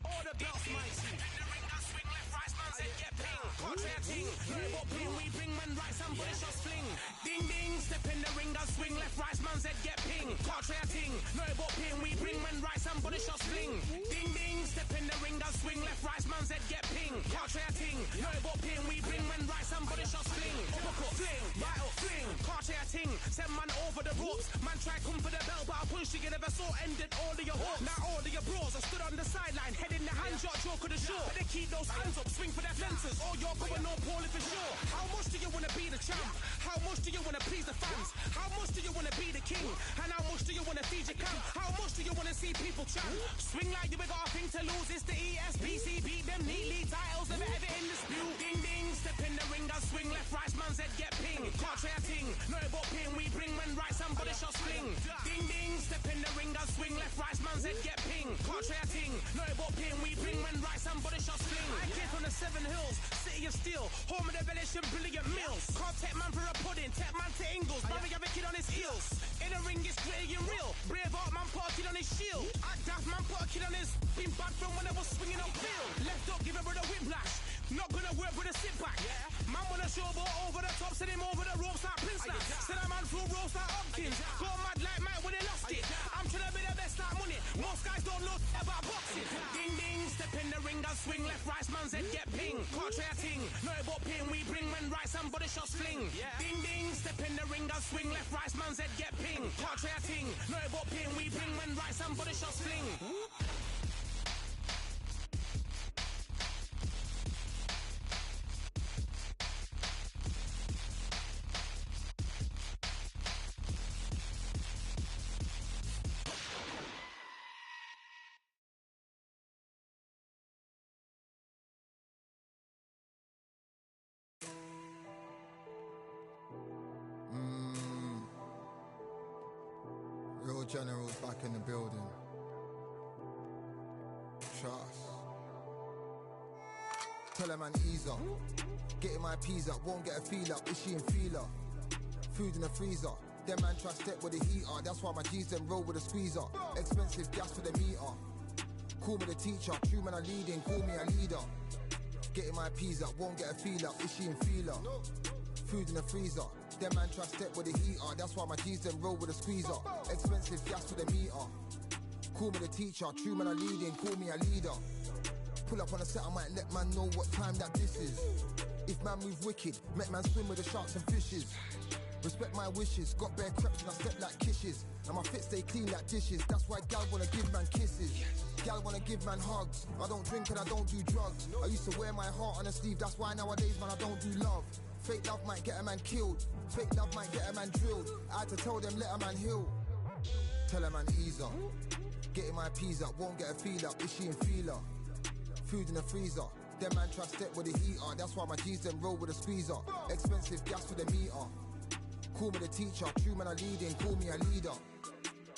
Speaker 1: All the belts, mighty. In the ring, I swing left, right, man's head get ping. Contrary ting, robot ping, we bring man right, somebody shots fling. Ding ding, step in the ring, I swing left, right, man's head get ping. Contrary ting, robot ping, we bring man right, somebody shots fling. Ding ding, step in the ring, I swing left, right, man's head get ping. Contrary ting, robot ping, we bring man right, somebody shots fling. Uppercut fling, right up fling. Contrary ting, send man over the ropes. Man try come for the belt, but I push you never saw ended all of your hopes. Now all of your bros are stood on the sideline, head in the hand shot, joke of the show. But they keep those hands up, swing for their fences. All you're going no poorly for sure. How much do you wanna be the champ? How much do you wanna please the fans? How much do you wanna be the king? And how much do you wanna feed your camp? How much do you wanna see people champ? Swing like you got a thing to lose. It's the ESBC, beat them neatly. Titles never ever in dispute. Ding ding, step in the ring, I swing left, right, man's head get ping. Contrary ting, no about ping, we bring men right, somebody shots fling. Ding ding, step in the ring, I swing left, right, man's head get ping. Contrary ting, no about ping, we bring men right, somebody shots fling. I came from the 7 Hills, City of Steel, home of the village and brilliant meals. Can't take man for a pudding, take man to Ingles. Barry have a kid on his heels. In the ring, it's gritty and real. Braveheart man put a kid on his shield. At Daft man put a kid on his. Been bad from when I was swinging on field. Left up, give a brother whiplash. Not gonna work with a sit back. Man wanna showboat over the top, send him over the ropes like Prince Snap. Send a man through ropes like Hopkins. Go mad like Mike when they lost it. I'm trying to be the best like money. Most guys don't know about boxing. Ding ding, step in the ring and swing. Left right man's head get ping. Can't try a ting. No about ping, we bring when right and body shots fling. Ding ding, step in the ring and swing. Left right man's head get ping. Can't try a ting. No about ping, we bring when right and body shots fling.
Speaker 4: Real generals back in the building. Trust. Tell a man ease up. Getting my peas up, won't get a feel up. Is she in feeler? Food in the freezer. Them man try step with the heater. That's why my G's them roll with a squeezer. Expensive gas for the meter. Call me the teacher. True man I leading, call me a leader. Getting my peas up, won't get a feel up. Is she in feeler? Food in the freezer. Them man try step with the heater. That's why my G's them roll with a squeezer. Expensive gas for the meter. Call me the teacher. True man I leading, call me a leader. Pull up on a set, I might let man know what time that this is. If man move wicked, make man swim with the sharks and fishes. Respect my wishes, got bare creps and I step like kisses. And my fit stay clean like dishes. That's why gal wanna give man kisses. Gal wanna give man hugs. I don't drink and I don't do drugs. I used to wear my heart on a sleeve. That's why nowadays man I don't do love. Fake love might get a man killed. Fake love might get a man drilled. I had to tell them let a man heal. Tell a man ease up. Getting my peas up, won't get a feel up. Is she in feeler? Food in the freezer. Them man try step with the heater. That's why my G's them roll with a squeezer. Expensive gas for the meter. Call me the teacher. True man I leading, call me a leader.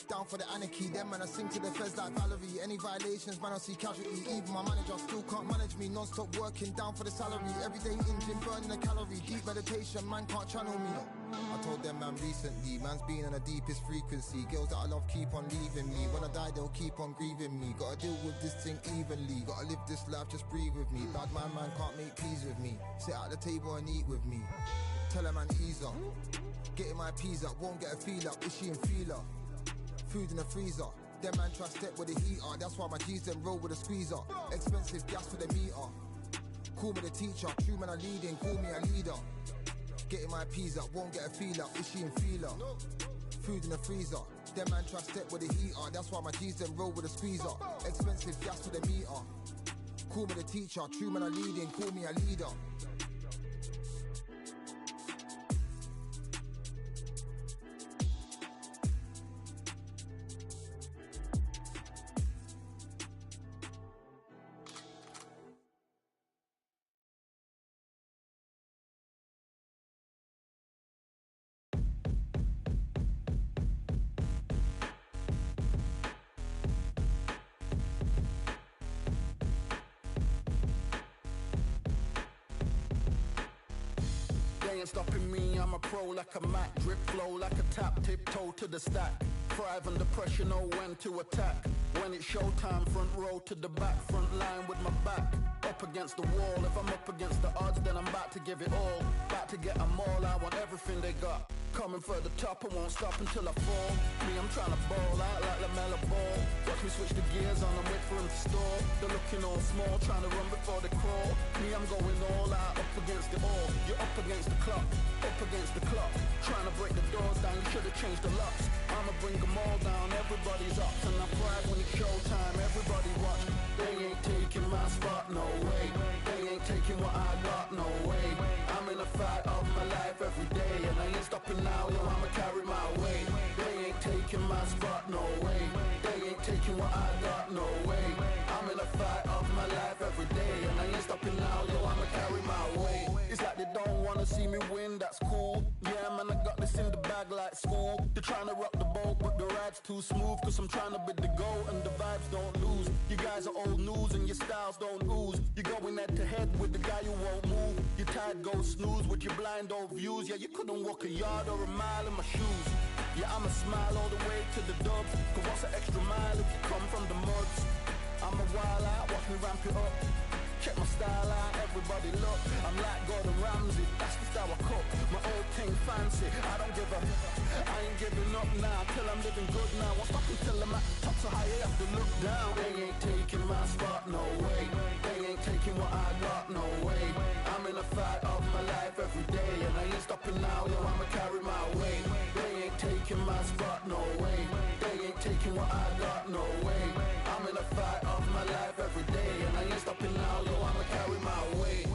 Speaker 4: Down for the anarchy, them man I sing to the feds like Valerie. Any violations, man I see casualty. Even my manager still can't manage me. Non-stop working, down for the salary. Everyday in gym, burning a calorie. Deep meditation, man can't channel me. I told them man recently, man's been on the deepest frequency. Girls that I love keep on leaving me. When I die they'll keep on grieving me. Gotta deal with this thing evenly. Gotta live this life, just breathe with me. Bad man can't make peace with me. Sit at the table and eat with me. Tell a man ease up. Getting my peas up, won't get a feel up. Is she in feeler? Food in the freezer. Them man try step with the heater. That's why my G's them roll with a squeezer. Expensive gas for the meter. Call me the teacher. True man I leading, call me a leader. Getting my peas up, won't get a feel up. Is she in feeler? Food in the freezer. Them man try step with the heater. That's why my G's them roll with a squeezer. Expensive gas for the meter. Call me the teacher. True man I leading, call me a leader.
Speaker 9: They ain't stopping me, I'm a pro like a Mac. Drip flow like a tap, tiptoe to the stack. Thrive under pressure, know when to attack. When it's showtime, front row to the back. Front line with my back up against the wall. If I'm up against the odds, then I'm about to give it all. About to get them all, I want everything they got. Coming for the top, I won't stop until I fall. Me, I'm trying to ball out like LaMelo Ball. Watch me switch the gears on and wait for him to stall. They're looking all small, trying to run before they crawl. Me, I'm going all out, up against the all. You're up against the clock, up against the clock. Trying to break the doors down, you should've changed the locks. I'ma bring them all down, everybody's up. And I pride when it's showtime, everybody watch. They ain't taking my spot, no way. They ain't taking what I got, no way. I'm in a fight of my life every day, and I ain't stopping now, yo, I'ma carry my weight. They ain't taking my spot, no way. They ain't taking what I got, no way. I'm in a fight of my life every day, and I ain't stopping now, yo, I'ma carry my weight. It's like they don't wanna see me win, that's cool. Yeah, man, I got this in the bag like school. They're trying to rock the boat, but the ride's too smooth, cause I'm trying to bid the goal and the vibes don't lose. You guys are old news and your styles don't ooze. You're going head to head with the guy who won't move. Your tired go snooze with your blind old views. Yeah, you couldn't walk a yard or a mile in my shoes. Yeah, I'ma smile all the way to the dubs, cause what's an extra mile if you come from the muds? I'm a wild out, watch me ramp it up. Check my style out, everybody look. I'm like Gordon Ramsay, that's just how I cook. My old thing fancy, I don't give a. I ain't giving up now, till I'm living good now. Won't stop until I'm at the top, so high you have to look down. They ain't taking my spot, no way. They ain't taking what I got, no way. I'm in a fight of my life every day, and I ain't stopping now, yo, I'ma carry my weight. They ain't taking my spot, no way. They ain't taking what I got, no way. I'm in a fight of my life every day, and I ain't stopping now, yo, I'ma carry my weight.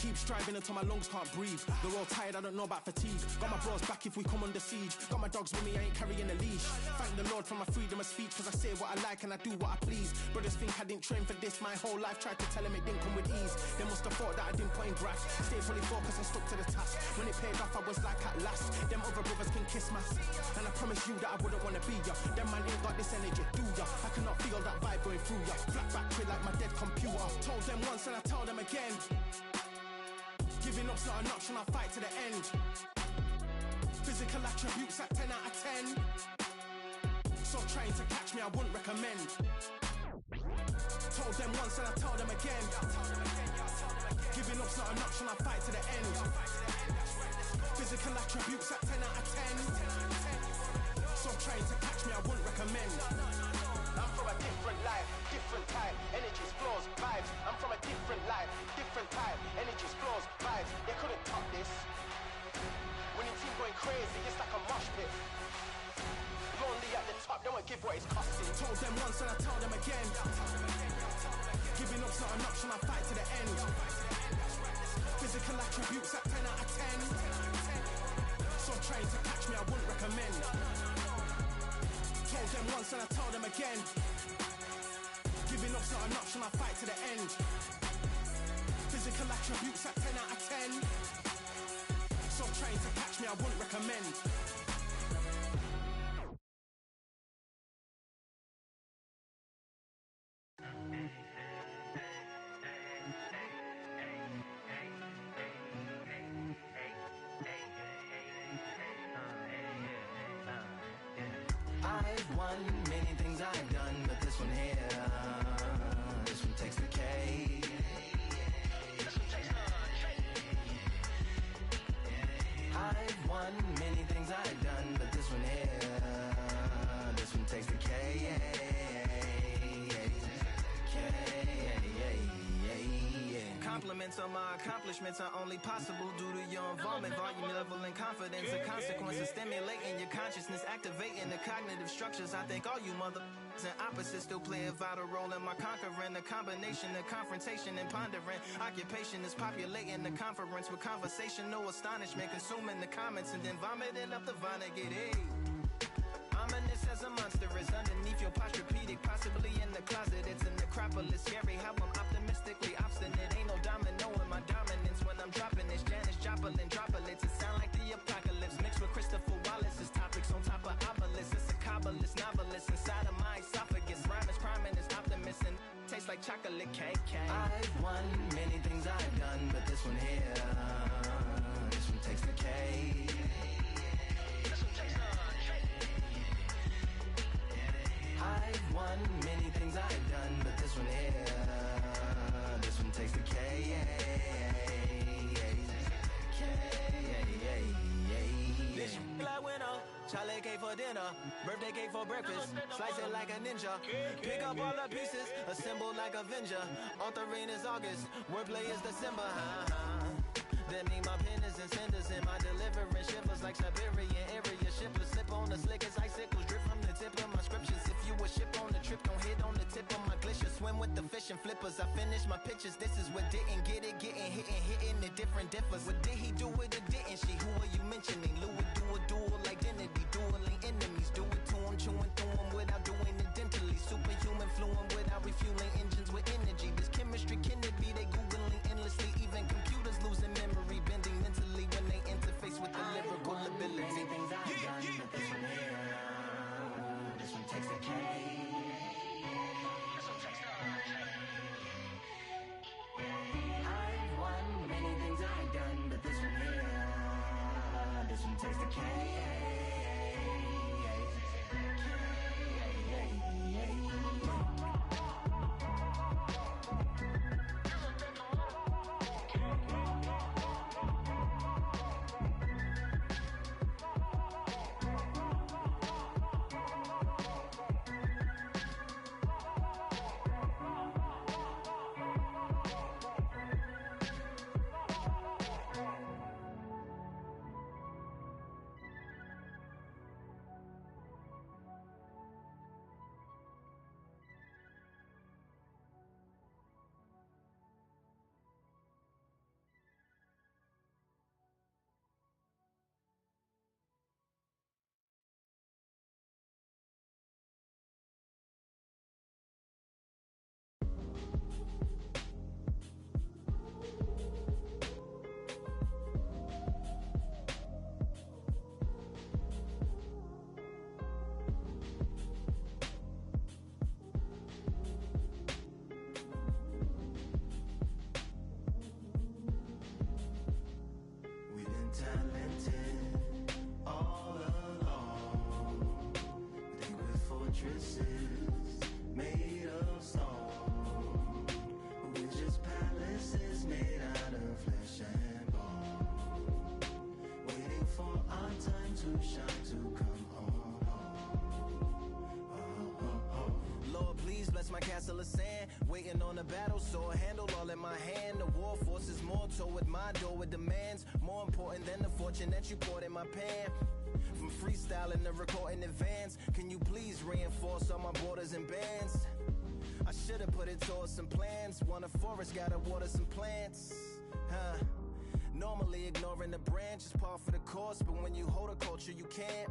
Speaker 1: Keep striving until my lungs can't breathe. They're all tired, I don't know about fatigue. Got my bros back if we come under siege. Got my dogs with me, I ain't carrying a leash. Thank the Lord for my freedom of speech, cause I say what I like and I do what I please. Brothers think I didn't train for this my whole life. Tried to tell them it didn't come with ease. They must have thought that I didn't put in graft. Stayed fully focused and stuck to the task. When it paid off, I was like at last. Them other brothers can kiss my. And I promise you that I wouldn't wanna be ya. Them man ain't got this energy, do ya? I cannot feel that vibe going through ya. Flat back quid like my dead computer. Told them once and I tell them again. Giving up's not an option, I'll fight to the end. Physical attributes at 10 out of 10. So trying to catch me, I wouldn't recommend. Told them once and I tell them again. Giving up's not an option, I'll fight to the end. Physical attributes at 10 out of 10. So trying to catch me, I wouldn't recommend. I'm from a different life, different time, energies, flows, vibes. I'm from a different life, different time, energies, flows, vibes. They couldn't top this. Winning team going crazy, it's like a mosh pit. Lonely at the top, they won't give what it's costing. Told them once and I tell them again. Giving up's not an option, I'll fight to the end. Physical attributes at 10 out of 10. So trying to catch me, I wouldn't recommend. Told them once and I tell them again. Giving up's not an option, I'll fight to the end. Physical attributes at 10 out of 10. So trying to catch me, I wouldn't recommend.
Speaker 8: I've won many things I've done, but this one here, this one takes the cake. I've won many things I've done, but this one here, this one takes the cake.
Speaker 7: Compliments on my accomplishments are only possible due to your involvement, volume, level, and confidence. The consequences stimulating your consciousness, activating the cognitive structures. I think all you mother and opposites still play a vital role in my conquering. The combination of confrontation and pondering. Occupation is populating the conference with conversation, no astonishment, consuming the comments and then vomiting up the Vonnegut. Hey. Ominous as a monster is underneath your posturepedic, possibly in the closet. It's a necropolis, scary how I'm optimistically obstinate. Ain't no domino in my dominance when I'm dropping this. Janis Joplin droplets, it sound like the apocalypse mixed with Christopher Wallace's topics on top of obelisks. It's a kabbalist novelist inside of my esophagus. Rhyme is priming is optimist and tastes like chocolate cake.
Speaker 8: I've won many things I've done, but this one here, this one takes the cake. I've won many things I've done, but this one here, this one takes the K.
Speaker 7: Like winner, Charlie cake for dinner, birthday cake for breakfast, slice it like a ninja, pick up all the pieces, assemble like Avenger. Authoring is August, wordplay is December.
Speaker 10: That mean my penners and cinders and my deliverance shivers like Siberian area shippers. Slip on the slick as icicles, drip from the tip of my scriptures. If you a ship on the trip, don't hit on the tip of my glacier. Swim with the fish and flippers. I finish my pictures. This is what didn't get it, getting hitting the different differs. What did he do it or didn't she? Who are you mentioning? Louis do a dual identity, dueling enemies. Do it to him, chewing through him without doing it dentally. Superhuman fluent without refueling engines with energy. This chemistry can it be? They googling endlessly. Even computers losing memory, bending mentally when they interface with the lyrical ability.
Speaker 3: Many things I've done, but this one here, this one takes the cake. I've won many things I've done, but this one here, this one takes the cake. Made of stone, we're just palaces made out of flesh and bone, waiting for our time to shine, to come on.
Speaker 10: Lord, please bless my castle of sand. Waiting on the battle sword, handle all in my hand. The war force is mortal with my door with demands. More important than the fortune that you poured in my pan. From freestyling to recording advance, can you please reinforce all my borders and bands? I should've put it towards some plans. Want a forest, gotta water some plants. Normally ignoring the branch is par for the course, but when you hold a culture you can't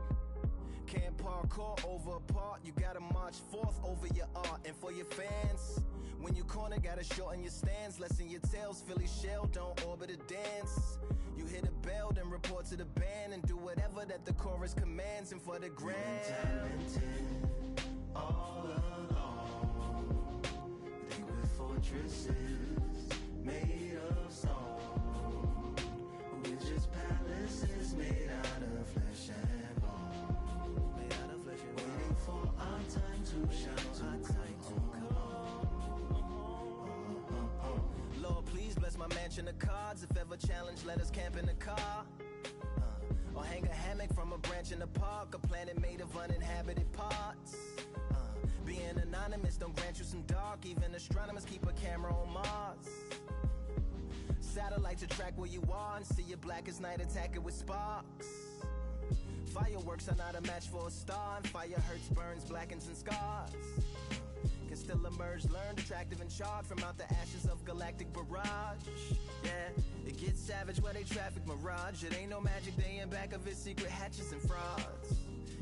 Speaker 10: parkour over a part. You gotta march forth over your art and for your fans. When you corner, gotta shorten your stance. Lessen your tails, Philly shell, don't orbit a dance. You hit a bell, then report to the band and do whatever that the chorus commands. And for the grand,
Speaker 3: Talented all along, think with fortresses made of stone. We're just palaces made out of flesh and bone, waiting for our time to shine, to come on.
Speaker 10: Lord, please bless my mansion of cards. If ever challenged, let us camp in the car. Or hang a hammock from a branch in the park. A planet made of uninhabited parts. Being anonymous don't grant you some dark. Even astronomers keep a camera on Mars. Satellite to track where you are and see your black as night, attack it with sparks. Fireworks are not a match for a star, and fire hurts, burns, blackens, and scars. Can still emerge, learned, attractive and charred from out the ashes of galactic barrage. Yeah, it gets savage where they traffic mirage. It ain't no magic day in back of it, secret hatches and frauds.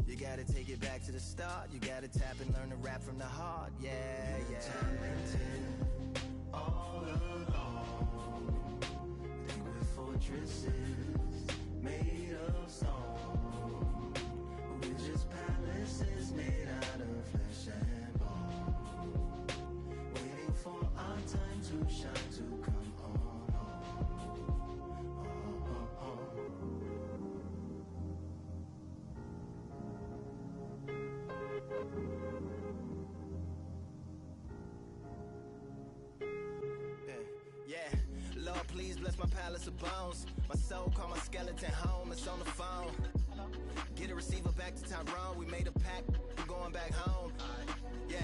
Speaker 10: You gotta take it back to the start. You gotta tap and learn to rap from the heart. Yeah, yeah.
Speaker 3: Talented all along, think with fortresses made of stone. We're just palaces made out of flesh and bone, waiting for our time to shine, to come on.
Speaker 10: Yeah, Lord, please bless my palace of bones. My soul call my skeleton home, it's on the phone. Get a receiver back to Tyrone, we made a pact, we're going back home. Yeah,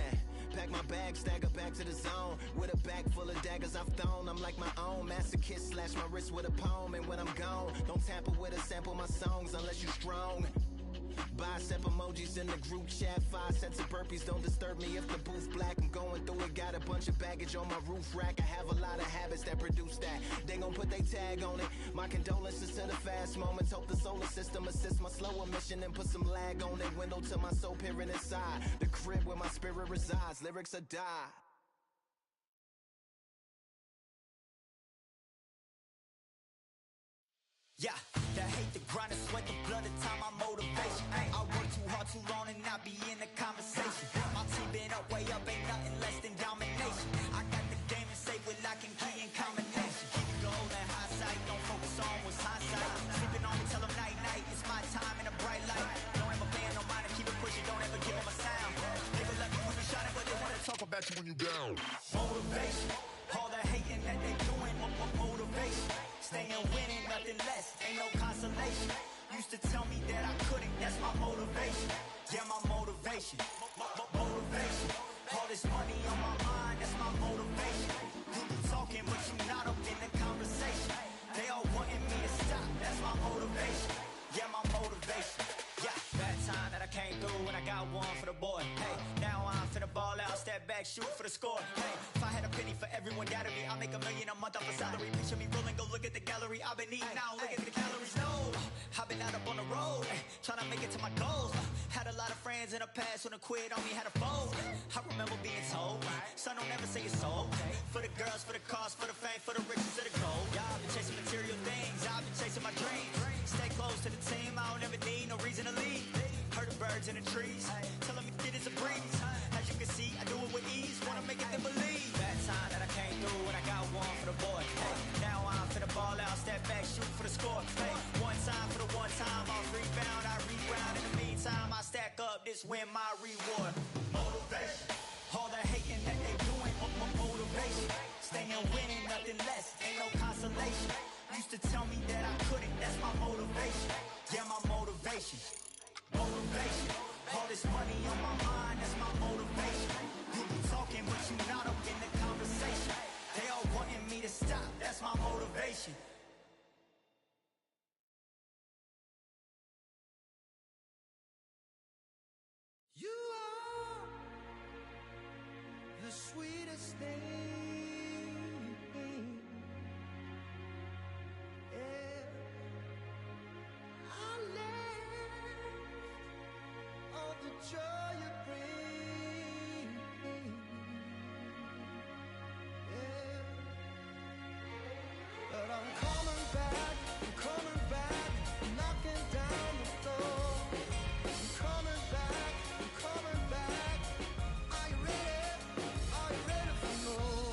Speaker 10: pack my bag, stagger back to the zone. With a bag full of daggers I've thrown. I'm like my own masochist, slash my wrist with a poem. And when I'm gone, don't tamper with or sample my songs unless you strong. Bicep emojis in the group chat, 5 sets of burpees, don't disturb me if the booth black. I'm going through it, got a bunch of baggage on my roof rack. I have a lot of habits that produce that. They gon' put they tag on it. My condolences to the fast moments. Hope the solar system assists my slower mission and put some lag on it. Window to my soul peering inside the crib where my spirit resides. Lyrics are die.
Speaker 11: Yeah, that hate, the grind, the sweat, the blood, the time, my motivation. I work too hard, too long, and not be in the conversation. My team been up, way up, ain't nothing less than domination. I got the game and safe with lock and key and combination. Keep it gold and high sight, don't focus on what's hindsight. Sleeping on me, tell them night, night, it's my time in a bright light. Don't ever pay no mind and keep it pushing, don't ever give them a sound. Nigga let me when you shining, but they wanna talk about you when you down. Motivation, all that hating that they doing, motivation. Staying winning, nothing less, ain't no consolation. Used to tell me that I couldn't, that's my motivation. Yeah, my motivation, motivation. All this money on my mind, that's my motivation. You be talking, but you not up in the conversation. They all wanting me to stop, that's my motivation. Yeah, my motivation. Yeah, that time that I came through and I got one for the boy. Hey, now I'm finna ball out, step back, shoot for the score. Hey, if I had a penny for everyone doubted me, I'll make $1 million a month off a salary. Picture me rolling, go look at the gallery. I've been eating now, look at the calories. No, I've been out up on the road, trying to make it to my goals. Had a lot of friends in the past when I quit on me, had a fold. I remember being told, son, don't ever say it's sold. For the girls, for the cars, for the fame, for the riches, for the gold. Yeah, I've been chasing material things, I've been chasing my dreams. Stay close to the team, I don't ever need no reason to leave. Heard the birds in the trees, telling me it is a breeze. As you can see, I do it with ease, wanna make it them believe. That time that I came through and I got one for the boy. Hey, now I'm finna ball out, step back, shoot for the score. Hey, one time for the one time, I'll rebound, I reground. In the meantime, I stack up, this win my reward. Motivation, all that hating that they doing, motivation. Staying winning, nothing less, ain't no consolation. Used to tell me that I couldn't, that's my motivation. Yeah, my motivation, motivation. All this money on my mind, that's my motivation. You be talking, but you not up in the conversation. They all wanting me to stop, that's my motivation.
Speaker 8: You are the sweetest thing. Yeah. I live all the joy you bring. Yeah. But I'm coming back, knocking down the door. I'm coming back. Are you ready for more?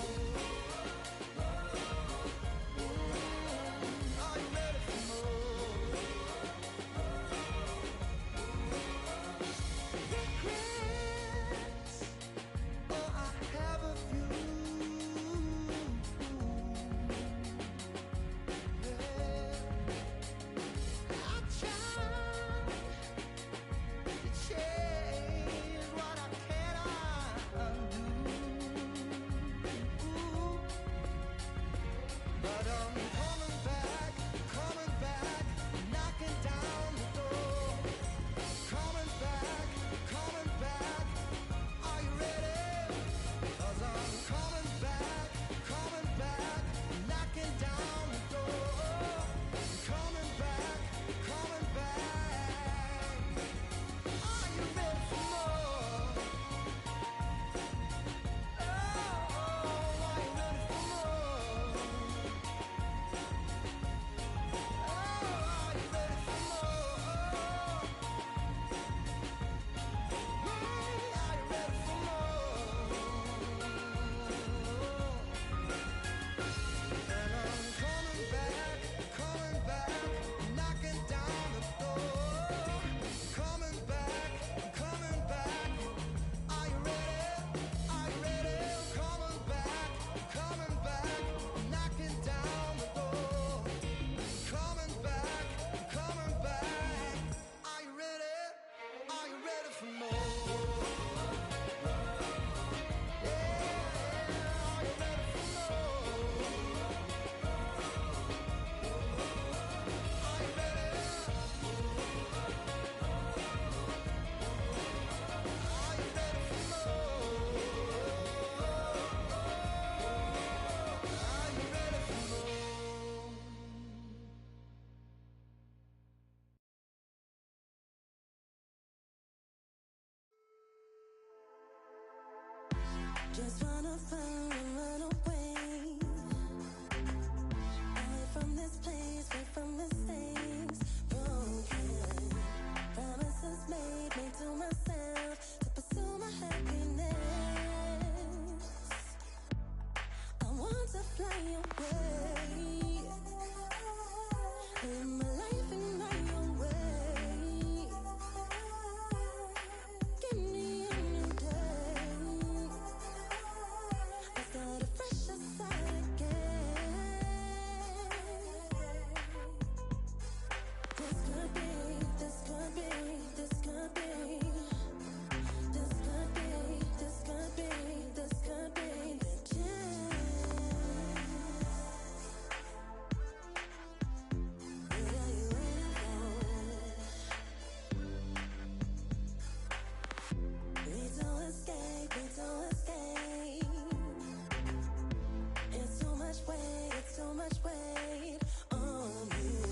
Speaker 12: much weight on you.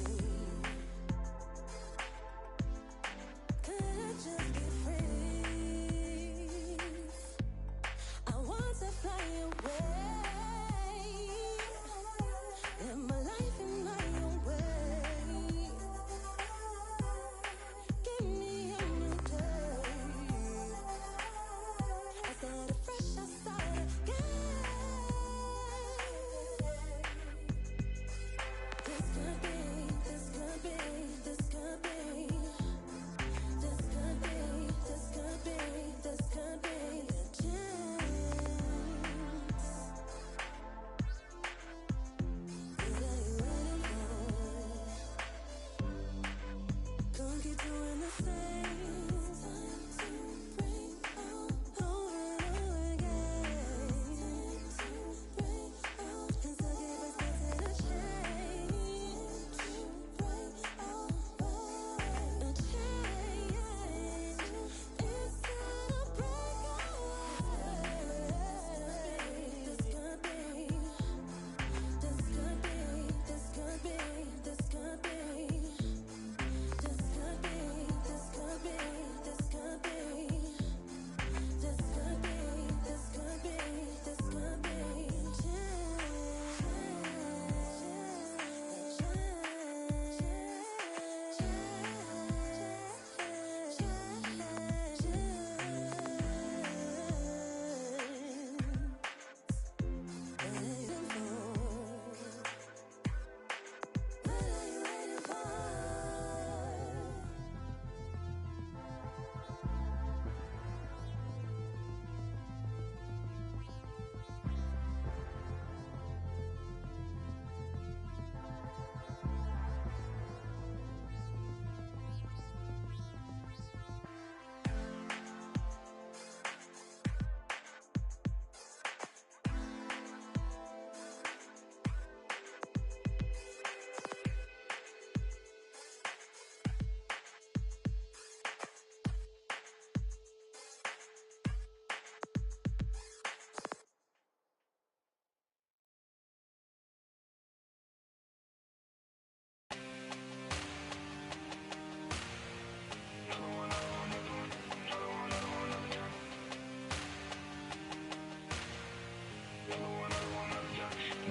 Speaker 12: Could I just be free? I want to fly away, live my life in my own way. Give me a new day. I started fresh, I started again. This could be, this could be, this could be. This could be, this could be, this could be a chance. What are you waiting for? Can't keep doing the same. Time to break out, over and over again. Time to break out, and so give us a change. To break out, a change. It's gonna break out. This could be, this could be, this could be, this could be. This could be, this could be, this could be. This could be, this could be, this could be. What are you waiting for?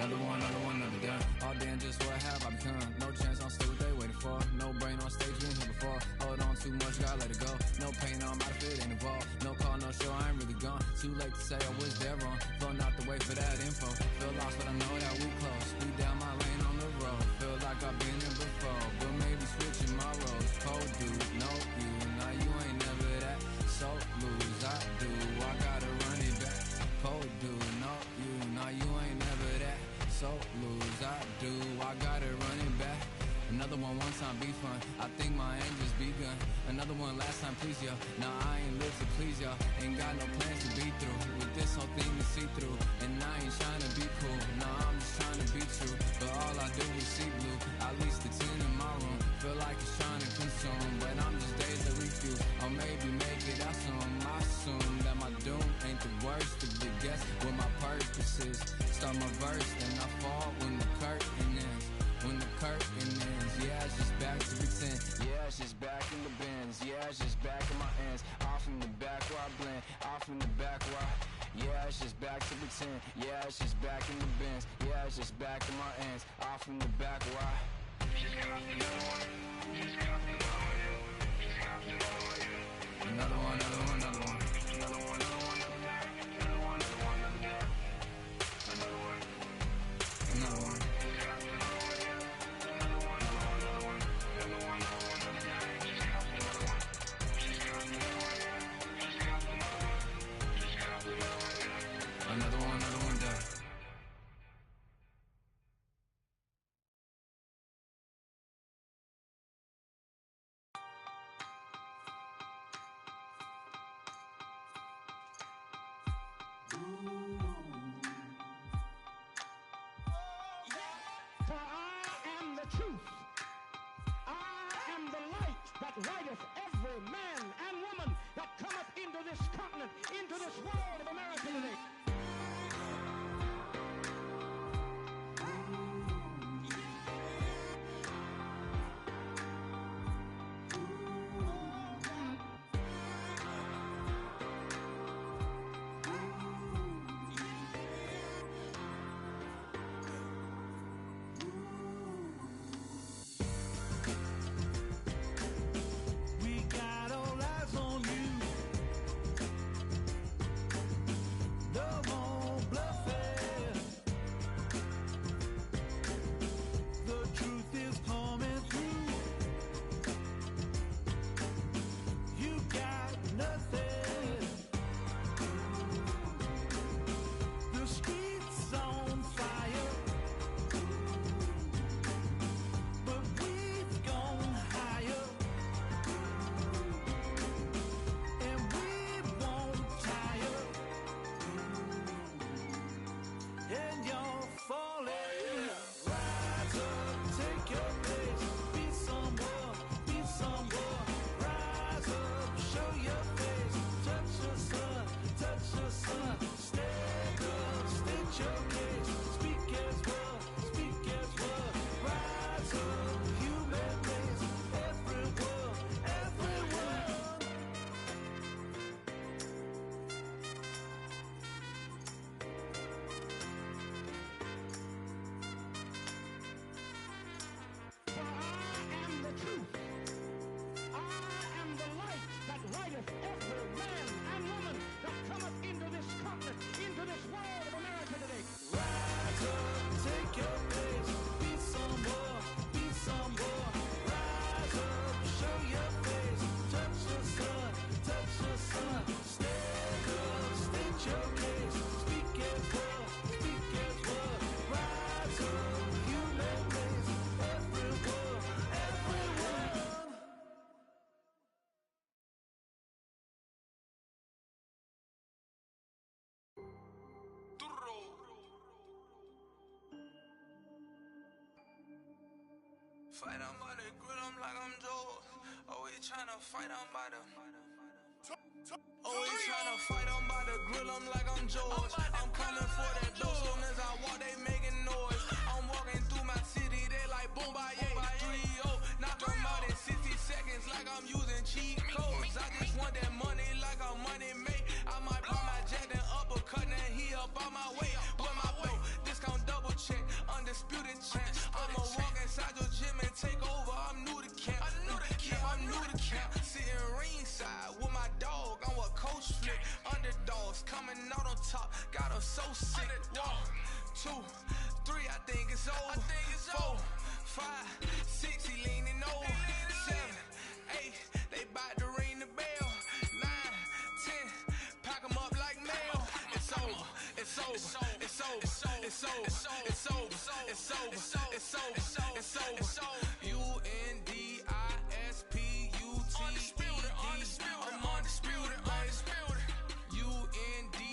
Speaker 7: Another one, another done. All day and just what have I become? No chance, I'm still what they waiting for. No brain on stage, been here before. Hold on too much, gotta let it go. No pain, I'm out of it, ain't involved. No call, no show, I ain't really gone. Too late to say I was there wrong. Flown out the way for that info. Feel lost, but I know that we close. Speed down my lane on the road. Feel like I've been there before, but maybe switching my roles. Cold dude, no you, now you ain't never that. So lose, I do, I gotta run it back. Cold dude, no you, now you ain't never that. So lose, I do, I gotta run it back. Another one time be fun, I think my aim just begun. Another one last time please y'all, now I ain't live to please y'all. Ain't got no plans to be through, with this whole thing to see through. And I ain't trying to be cool, nah I'm just trying to be true. But all I do is see blue, at least the 10 in my room. Feel like it's trying to consume, but I'm just days to refuse. Or maybe make it out soon, I assume that my doom ain't the worst of the guess. What my purpose is, start my verse, then I fall when the curtain ends. When the curtain ends, yeah, it's just back to pretend. Yeah, it's just back in the bins. Yeah, it's just back in my ends. Off in the back where I blend. Off in the back where I... Yeah, it's just back to pretend. Yeah, it's just back in the bins. Yeah, it's just back in my ends. Off in the back where I... Just copy another one. Just copy another one. Just copy another one. Another one, another one, another one. Another one, another one, another one. Another one, another one, another one. Another one. Another one. Another one done.
Speaker 13: For I am the truth. I am the light that lighteth every man and woman that cometh into this continent, into this world of America today.
Speaker 14: Fight, I'm by the grill, I'm like I'm Joe. Always tryna fight, I'm by the. Always tryna fight, I'm by the grill, I'm like I'm George. I'm coming for that dough, soon as I walk, they making noise. I'm walking through my city, they like boom, by 3-0. Knock them out in 60 seconds, like I'm using cheat codes. I just want that money, like I'm money made. I might pop my jack and uppercut, and he up on my way. With my way, discount double check, undisputed champ. I'ma walk inside your gym and take over. I'm new to camp, I'm new to camp. Sitting ringside with my dog, I'm what coach flip. Underdogs coming out on top, got us so sick. 1, 2, 3, I think it's over. 4, 5, 6, he leaning over. 7, 8, they bout to ring the bell. 9, 10, pack 'em up like mail. It's over, it's over, it's over, it's over, it's over, it's over, it's over, it's over, it's over. UNDISPUTED. I'm undisputed, undisputed. UNDISPUTED.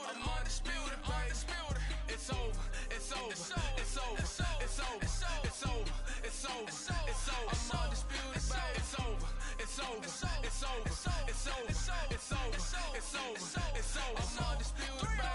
Speaker 14: I'm undisputed, undisputed. It's over, it's over, it's over, it's over, it's over, it's over, it's over, it's over. I'm undisputed, baby. It's over, it's over, it's over, it's over, it's over, it's over, it's over. I'm undisputed, baby.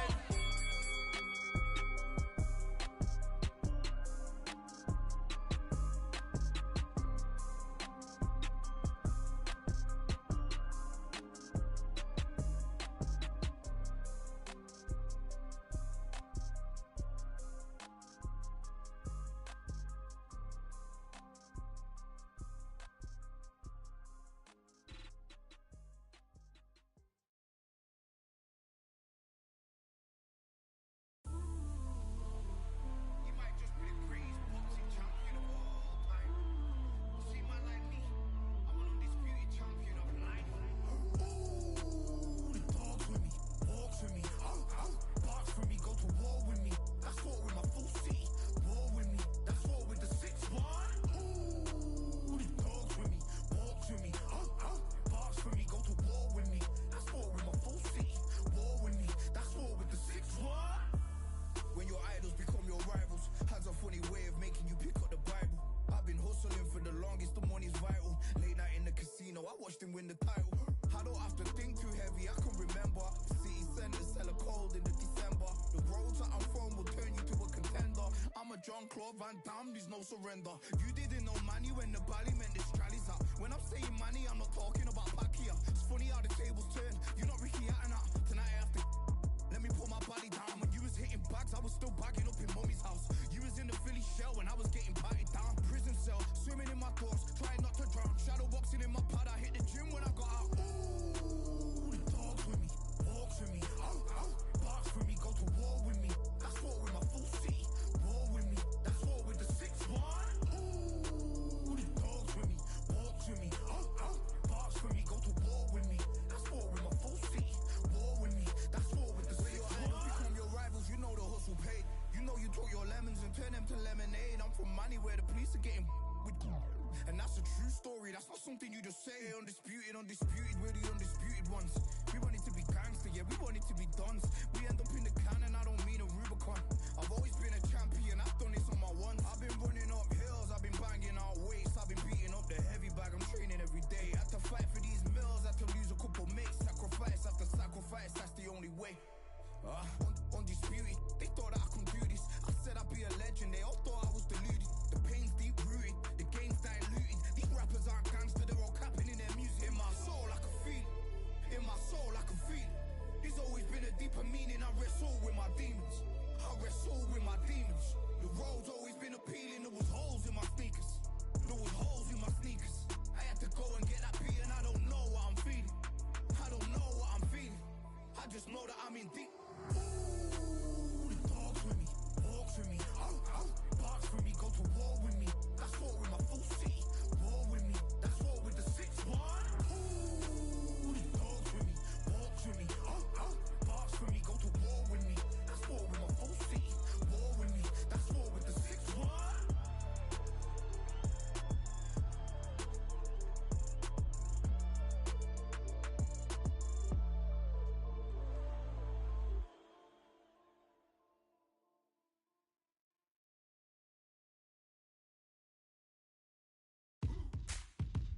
Speaker 15: Win the title. I don't have to think too heavy, I can remember. City centers hella cold in the December. The roads that I'm from will turn you to a contender. I'm a Jean-Claude Van Damme, there's no surrender. You didn't know money when the bally meant the strallies up. When I'm saying money, I'm not talking about back here. It's funny how the tables turn. You're not Ricky Hatton up. Tonight I have to let me put my body down. When you was hitting bags, I was still bagging up in mommy's house. You was in the Philly shell when I was getting batted down. Prison cell, swimming in my thoughts, trying not to drown. Shadow boxing in my pad, I hit the gym when I got out. Ooh, the dogs with me, walks with me, barks for me, go to war with me. That's war with my full city, war with me. That's war with the 6-1. Ooh, the dogs with me, walks with me, barks for me, go to war with me. That's war with my full city, war with me. That's war with the 6-1. Become your rivals, you know the hustle paid. You know you took your lemons and turn them to lemonade. I'm from money where the police are getting with. And that's a true story, that's not something you just say. Undisputed, undisputed, we're the undisputed ones. We want it to be gangster, yeah, we want it to be dons. We end up in the can and I don't mean a Rubicon. I've always been a champion, I've done this on my ones. I've been running up hills, I've been banging out weights. I've been beating up the heavy bag, I'm training every day. Had to fight for these mills, had to lose a couple mates. Sacrifice after sacrifice, that's the only way. Undisputed, they thought that I couldn't do this. I said I'd be a legend, they all thought I was deluded. The pain's deep rooted, the game's diluted. These rappers aren't gangster, they're all capping in their music. In my soul I can feel it, in my soul I can feel it. There's always been a deeper meaning, I wrestle with my demons. I wrestle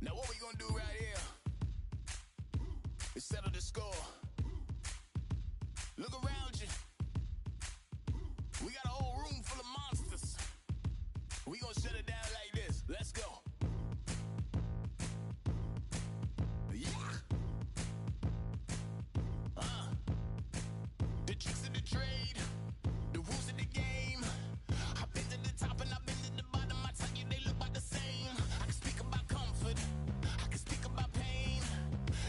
Speaker 15: Now what we gonna do right here is settle the score. Look around you. We got a whole room full of monsters. We gonna shut it down like this. Let's go. Yeah. The tricks of the trade, the rules of the game. I've been to the top and I've been to the bottom. I tell you they look about the same. I can speak about comfort, I can speak about pain.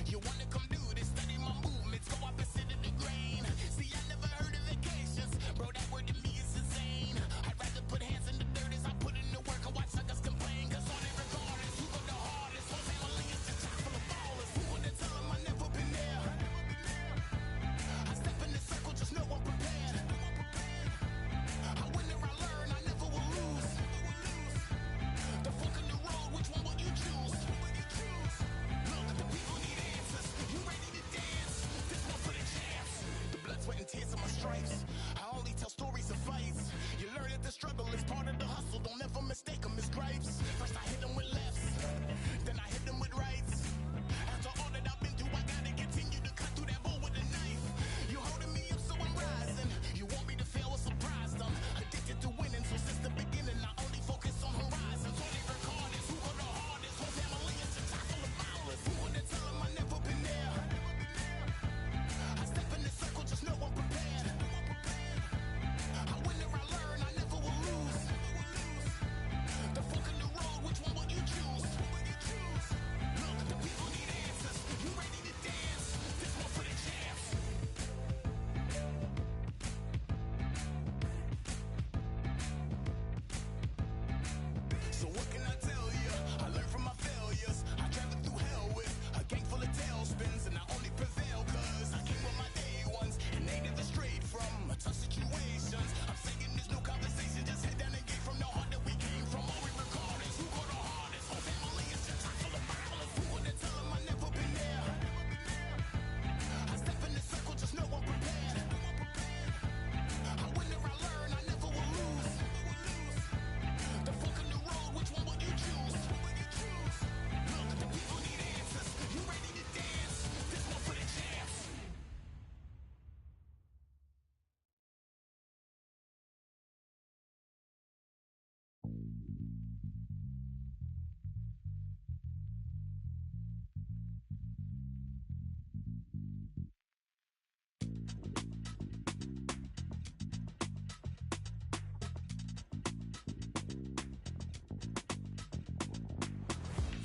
Speaker 15: You wanna come do this, study my movements, go opposite of the grain. See, I never heard of vacations, bro, that word to me is insane. I'd rather put hands in the dirt as I put in the work and watch suckers complain. Cause on it regardless, who go the hardest? Whole family is just chock full of ballers. Who wanna tell them I never been there? I step in the circle, just know I'm prepared. I win or I learn, I never will lose. The fork in the road, which one will you choose? Look, the people need answers. You ready to dance? This one for the champs. The blood, sweat, and tears of my stripes. I only tell stories of fights. You learn that the struggle is part of the hustle. Don't ever mistake them as gripes. First I hit them with lefts, then I hit them with rights. After all that I've been through, I gotta continue to cut through that bull with a knife. You holding me up, so I'm rising. You want me to fail, well, surprised. I'm addicted to winning, so since the beginning, I only focus on horizons. Only recordings, who go the hardest? Whole family is just chock full of ballers. Who wanna tell them I never been there? I step in the circle, just know I'm prepared. I win or I learn, I never will lose. The fork in the road, which one will you choose? Look, the people need answers. You ready to dance? This one for the champs. So what can I tell you? I learned from my failures. I traveled through hell with a gang full of tailspins, and I only prevail cause I came with my day ones, and they never strayed from tough situations. I'm saying there's no conversation, just head down and get from the heart that we came from. All we regardless, who go the hardest? Whole family is just chock full of ballers. Who wanna tell them I never been there? I step in the circle, just know I'm prepared. I win or I learn, I never will lose. The fork in the road, which one will you choose? Look, the people need answers. You ready to dance? This one for the champs.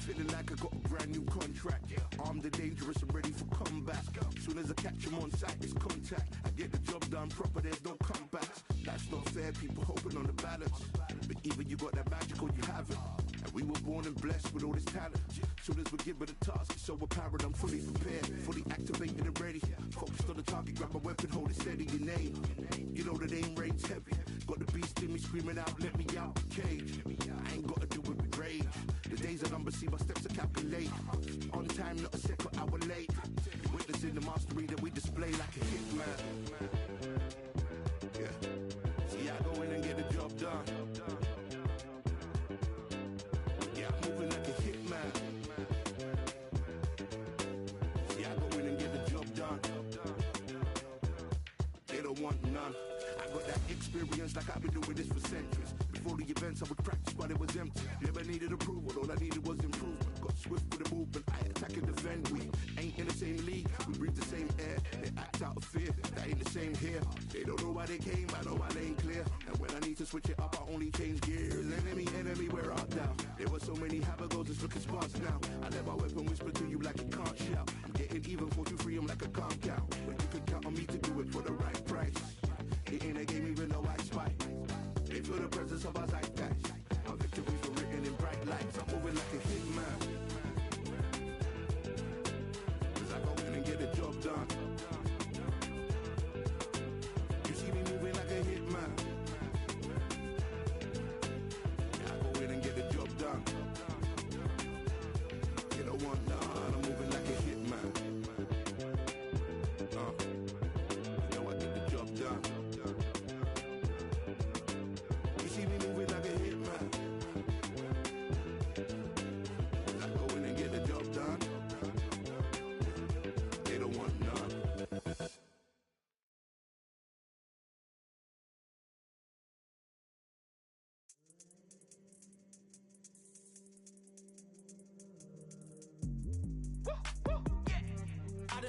Speaker 16: Feeling like I got a brand new contract. Armed and dangerous and ready for comeback. Soon as I catch him on sight, it's contact. I get the job done proper, there's no comebacks. That's not fair, people hoping on the balance. But either you got that magic or you haven't. And we were born and blessed with all this talent. Soon as we're given a task, it's so apparent I'm fully prepared. Fully activated and ready. Focused on the target, grab my weapon, hold it steady, your name. You know the name reigns heavy. Got the beast in me screaming out, let me out the cage. I ain't gotta do it with rage. The days are numbered, see my steps are calculate. On time, not a second hour late. Witnessing the mastery that we display like a hitman. Yeah. See, I go in and get the job done. Yeah, I'm moving like a hitman. See, I go in and get the job done. They don't want none. I got that experience like I've been doing this for centuries. Before the events I would practice but it was empty. Never needed approval, all I needed was improvement. Got swift with the movement, I attack and defend. We ain't in the same league, we breathe the same air. They act out of fear, that ain't the same here. They don't know why they came, I know why they ain't clear. And when I need to switch it up, I only change gears. Enemy, where art thou? There were so many habagos, it's looking sparse now. I let my weapon whisper to you like a can't shout. I'm getting even 4-2-3, I'm like a calm cow. But you can count on me to do it for the right price. It ain't a game even though I spy. They feel the presence of our zeitgeist. Our victories were written in bright lights. I'm moving like a hitman. Cause I go in and get the job done. You see me moving like a hitman. Yeah, I go in and get the job done. You don't want none. I'm moving like a hitman. You know I get the job done.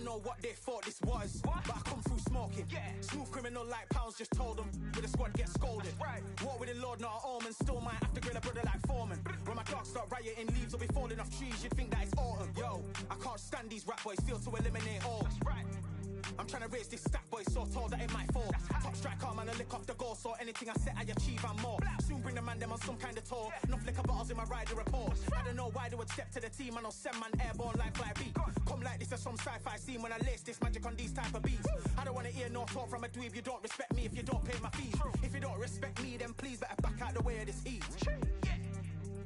Speaker 1: know what they thought this was, but I come through smoking. Smooth criminal like pounds, just told them with the squad get scolded. Walk with the Lord, not an omen. Still might have to grill a brother like Foreman. When my dogs start rioting, leaves will be falling off trees. You'd think that it's autumn. Yo, I can't stand these rap boys, feel to eliminate all. I'm trying to raise this stack, boy, so tall that it might fall. Top striker, man, I lick off the goal, so anything I set, I achieve and more. Soon bring the man them on some kind of tour. No flicker bottles in my rider report. I don't know why they would step to the team, I know send man airborne like fly beat. Come like this as some sci-fi scene when I lace this magic on these type of beats. I don't wanna hear no talk from a dweeb. You don't respect me if you don't pay my fees. If you don't respect me, then please better back out the way of this heat.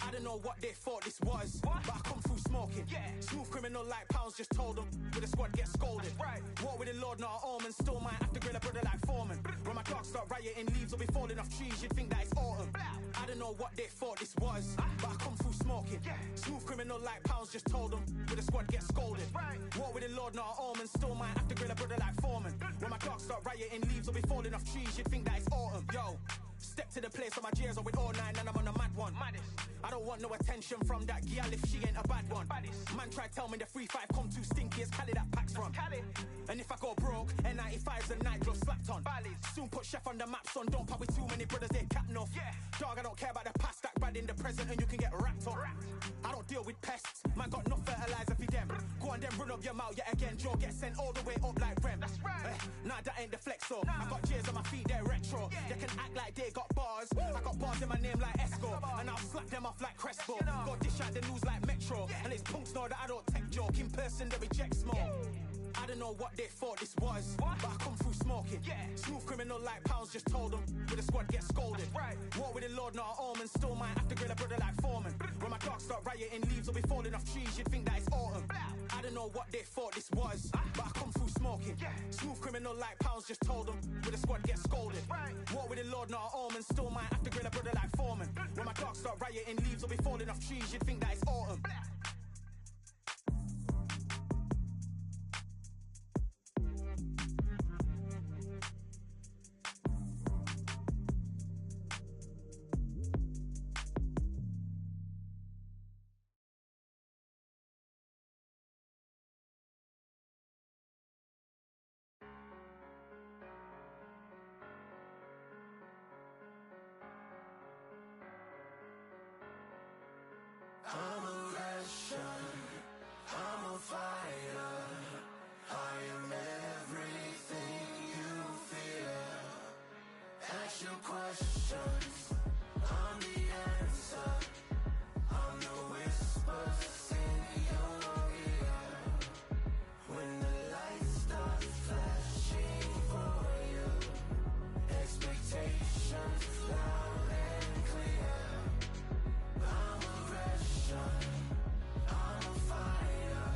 Speaker 1: I don't know what they thought this was, but I come through smoking. Smooth criminal like pounds, just told them with the squad get scolded. Walk with the Lord, not an omen. Still might have to grill a brother like Foreman. When my dogs start rioting, leaves will be falling off trees. You'd think that it's autumn. I don't know what they thought this was, but I come through smoking. Smooth criminal like pounds, just told them with the squad get scolded. Walk with the Lord, not an omen. Still might have to grill a brother like Foreman. When my dogs start rioting, leaves will be falling off trees. You'd think that it's autumn. Yo, step to the place where my J's are with all nine and I'm on a mad one. I don't want no attention from that gal if she ain't a bad one. Man try tell me the 3-5 come too stinky as Cali that packs from. And if I go broke, N95's a nightclub slapped on. Soon put Chef on the map, son. Don't pop with too many brothers, they cap enough. Dog, I don't care about the past, that bad in the present and you can get wrapped up. I don't deal with pests, man got no fertilizer for them. Go on then run up your mouth yet again. Joe get sent all the way up like Rem. Nah, that ain't the flexo. I got J's on my feet, they're retro. They can act like they got bars. I got bars in my name like Esco, and I'll slap them off like Crespo. Go dish out the news like Metro, and it's punks know that I don't tech joke. In person they reject more. I don't know what they thought this was, but I come through smoking. Smooth criminal like pounds, just told them with the squad get scolded. Walk with the Lord, not an omen. Still might have to grill a brother like Foreman. When my dogs start rioting, leaves will be falling off trees. You'd think that it's autumn. I don't know what they thought this was, but I come through smoking. Smooth criminal like pounds, just told them with the squad get scolded. Walk with the Lord, not an omen. Still might have to grill a brother like Foreman. When my dogs start rioting, leaves will be falling off trees. You'd think that it's autumn.
Speaker 3: I'm a Russian, I'm a fighter. I am everything you fear. Ask your questions, I'm the answer. I'm the whispers in your ear. When the lights start flashing for you, expectations loud and clear. I'm a Russian, I'm a fighter.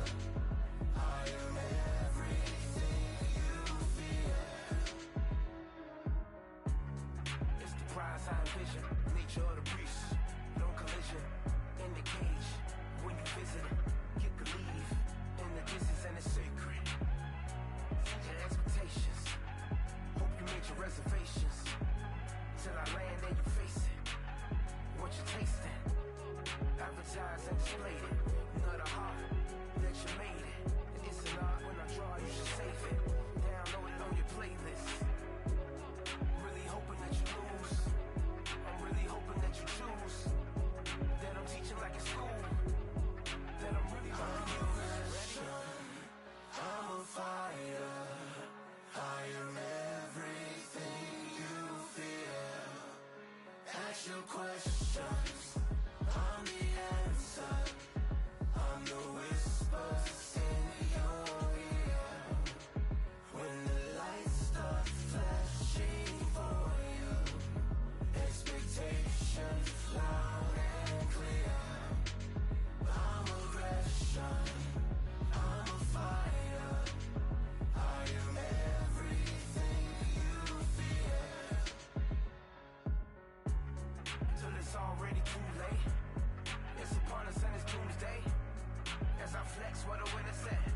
Speaker 3: I am everything you fear. It's the prize I envision, nature of the beast. No collision, in the cage. When you visit, you believe in the distance and the sacred. Set your expectations, hope you made your reservations. Till I land and you face it, what you tasting. Advertise and display it. Not a heart that you made it. It's an art when I draw, you should save it. Download it on your playlist. Really hoping that you lose. I'm really hoping that you choose. That I'm teaching like it's school. That I'm really hoping you ready. I'm a fighter. I am everything you fear. Ask your questions. I'm the answer. I'm the whispers in your ear. When the lights start flashing for you, expectations loud and clear. I'm a Russian, I'm a fighter. I am everything you fear. Till it's already too late. It's upon us and it's doomsday. As I flex where the winner's at.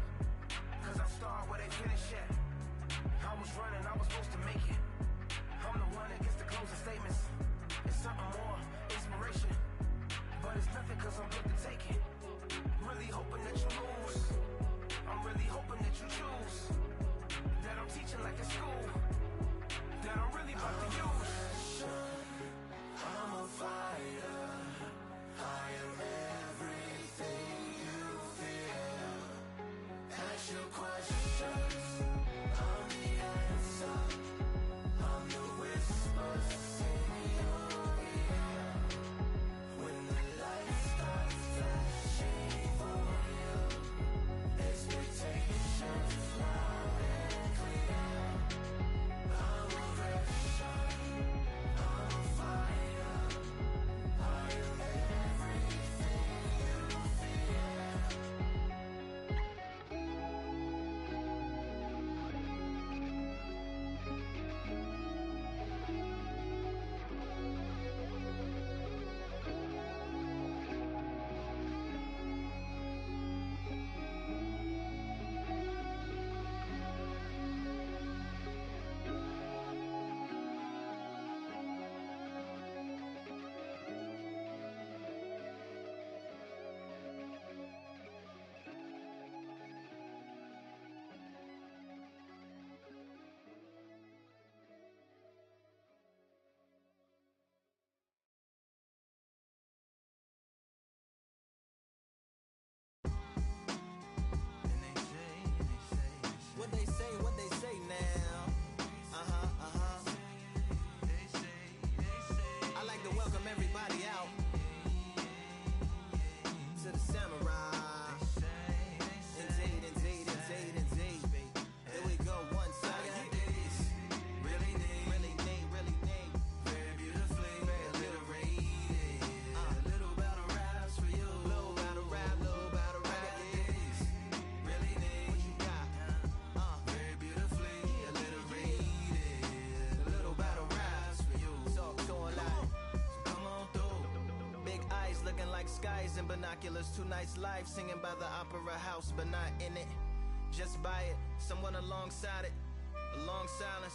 Speaker 3: Cause I start where they finish at. I was running, I was supposed to make it. I'm the one that gets the closing statements. It's something more, inspiration. But it's nothing cause I'm good to take it. Really hoping that you lose. I'm really hoping that you choose.
Speaker 10: binoculars, too nice life, singing by the opera house, but not in it. Just by it, someone alongside it, a long silence.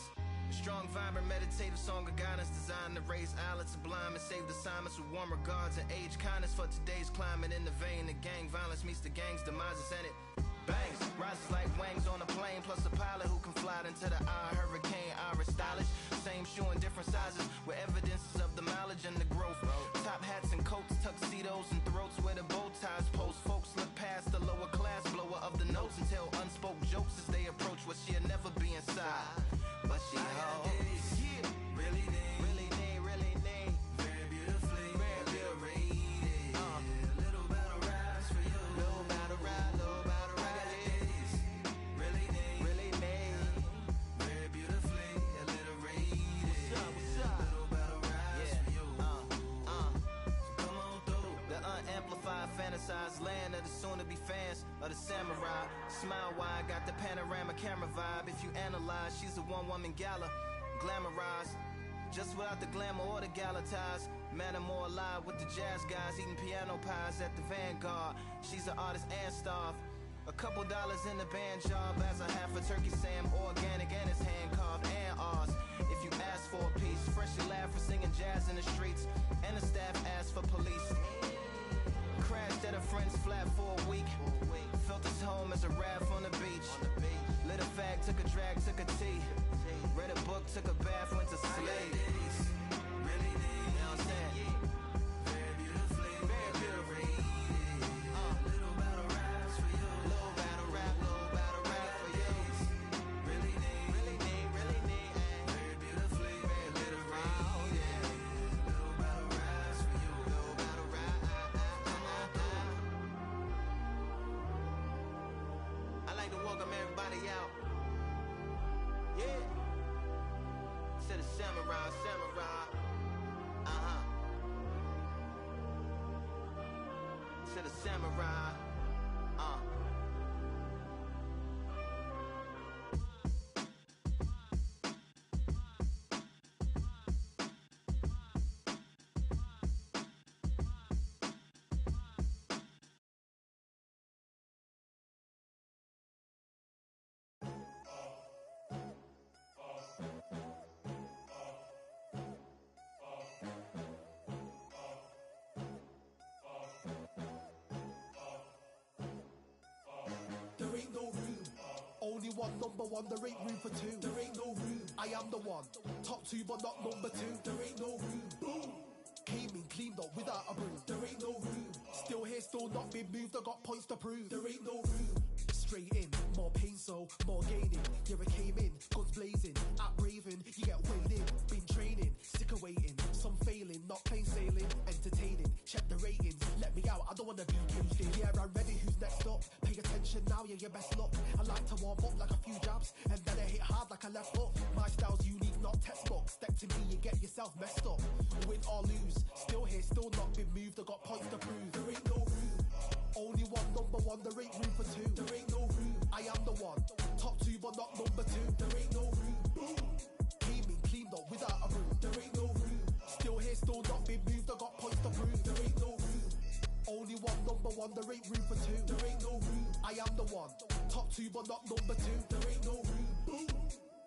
Speaker 10: A strong, vibrant, meditative song of guidance designed to raise eyelids sublime and save the silence with warm regards and age kindness for today's climate. In the vein of gang violence meets the gang's demise, and it bangs, rises like wings on a plane, plus a pilot who can fly into the eye. Hurricane, Irish stylish, same shoe in different sizes, with evidences of the mileage and the growth. Top hats and coats, tuxedos and throats where the bow ties post. Folks look past the lower class blower of the notes and tell unspoke jokes as they approach what she'll never be inside. But she holds, yeah, really need, very beautifully, very rated. Little battle raps for you, little battle rap, really need, very beautifully, alliterated. What's up? Little battle raps for you. So come on through. The unamplified, fantasized land of the soon-to-be fans of the samurai. Smile wide, got the panorama camera vibe. If you analyze, she's a one-woman gala, glamorized, just without the glamour or the gala ties. Man, more alive with the jazz guys, eating piano pies at the Vanguard. She's an artist and staff. A couple dollars in the band job as a half a turkey Sam, organic and it's hand carved and ours. If you ask for a piece, freshly laugh for singing jazz in the streets, and the staff asked for police. Crashed at a friend's flat for a week. Felt his home as a raft on the beach. Lit a fag, took a drag, took a tea. Read a book, took a bath, went to sleep. Really need, you know what I'm saying? Very beautifully, very beautifully. Little battle raps for you. Little battle rap for you. Really need, very beautifully, very literary. Little battle raps for you. Little battle rap. I like to welcome everybody out. Yeah. To the samurai. To the samurai.
Speaker 17: There ain't no room. Only one number one, there ain't room for two. There ain't no room. I am the one. Top two, but not number two. There ain't no room. Boom. Came in, cleaned up without a broom. There ain't no room. Still here, still not been moved. I got points to prove. There ain't no room. Straight in, more pain, so more gaining. Yeah, I came in, guns blazing. At Raven, you get weighed in. Been training, sick of waiting. Some failing, not plain sailing. Entertaining, check the ratings. Let me out, I don't wanna be caged in. Yeah, I'm ready, who's next up? Pay attention now, yeah, your best luck. I like to warm up like a few jabs, and then I hit hard like a left hook. My style's unique, not textbook. Step to me, you get yourself messed up. Win or lose, still here, still not been moved. I got points to prove. There ain't no room. Only one number one, there ain't room for two. There ain't no room. I am the one. Top two, but not number two. There ain't no room. Boom. Came in, cleaned up without a broom. There ain't no room. Still here, still not been moved. I got points to prove. There ain't no room. Only one number one, there ain't room for two. There ain't no room. I am the one. Top two, but not number two. There ain't no room. Boom.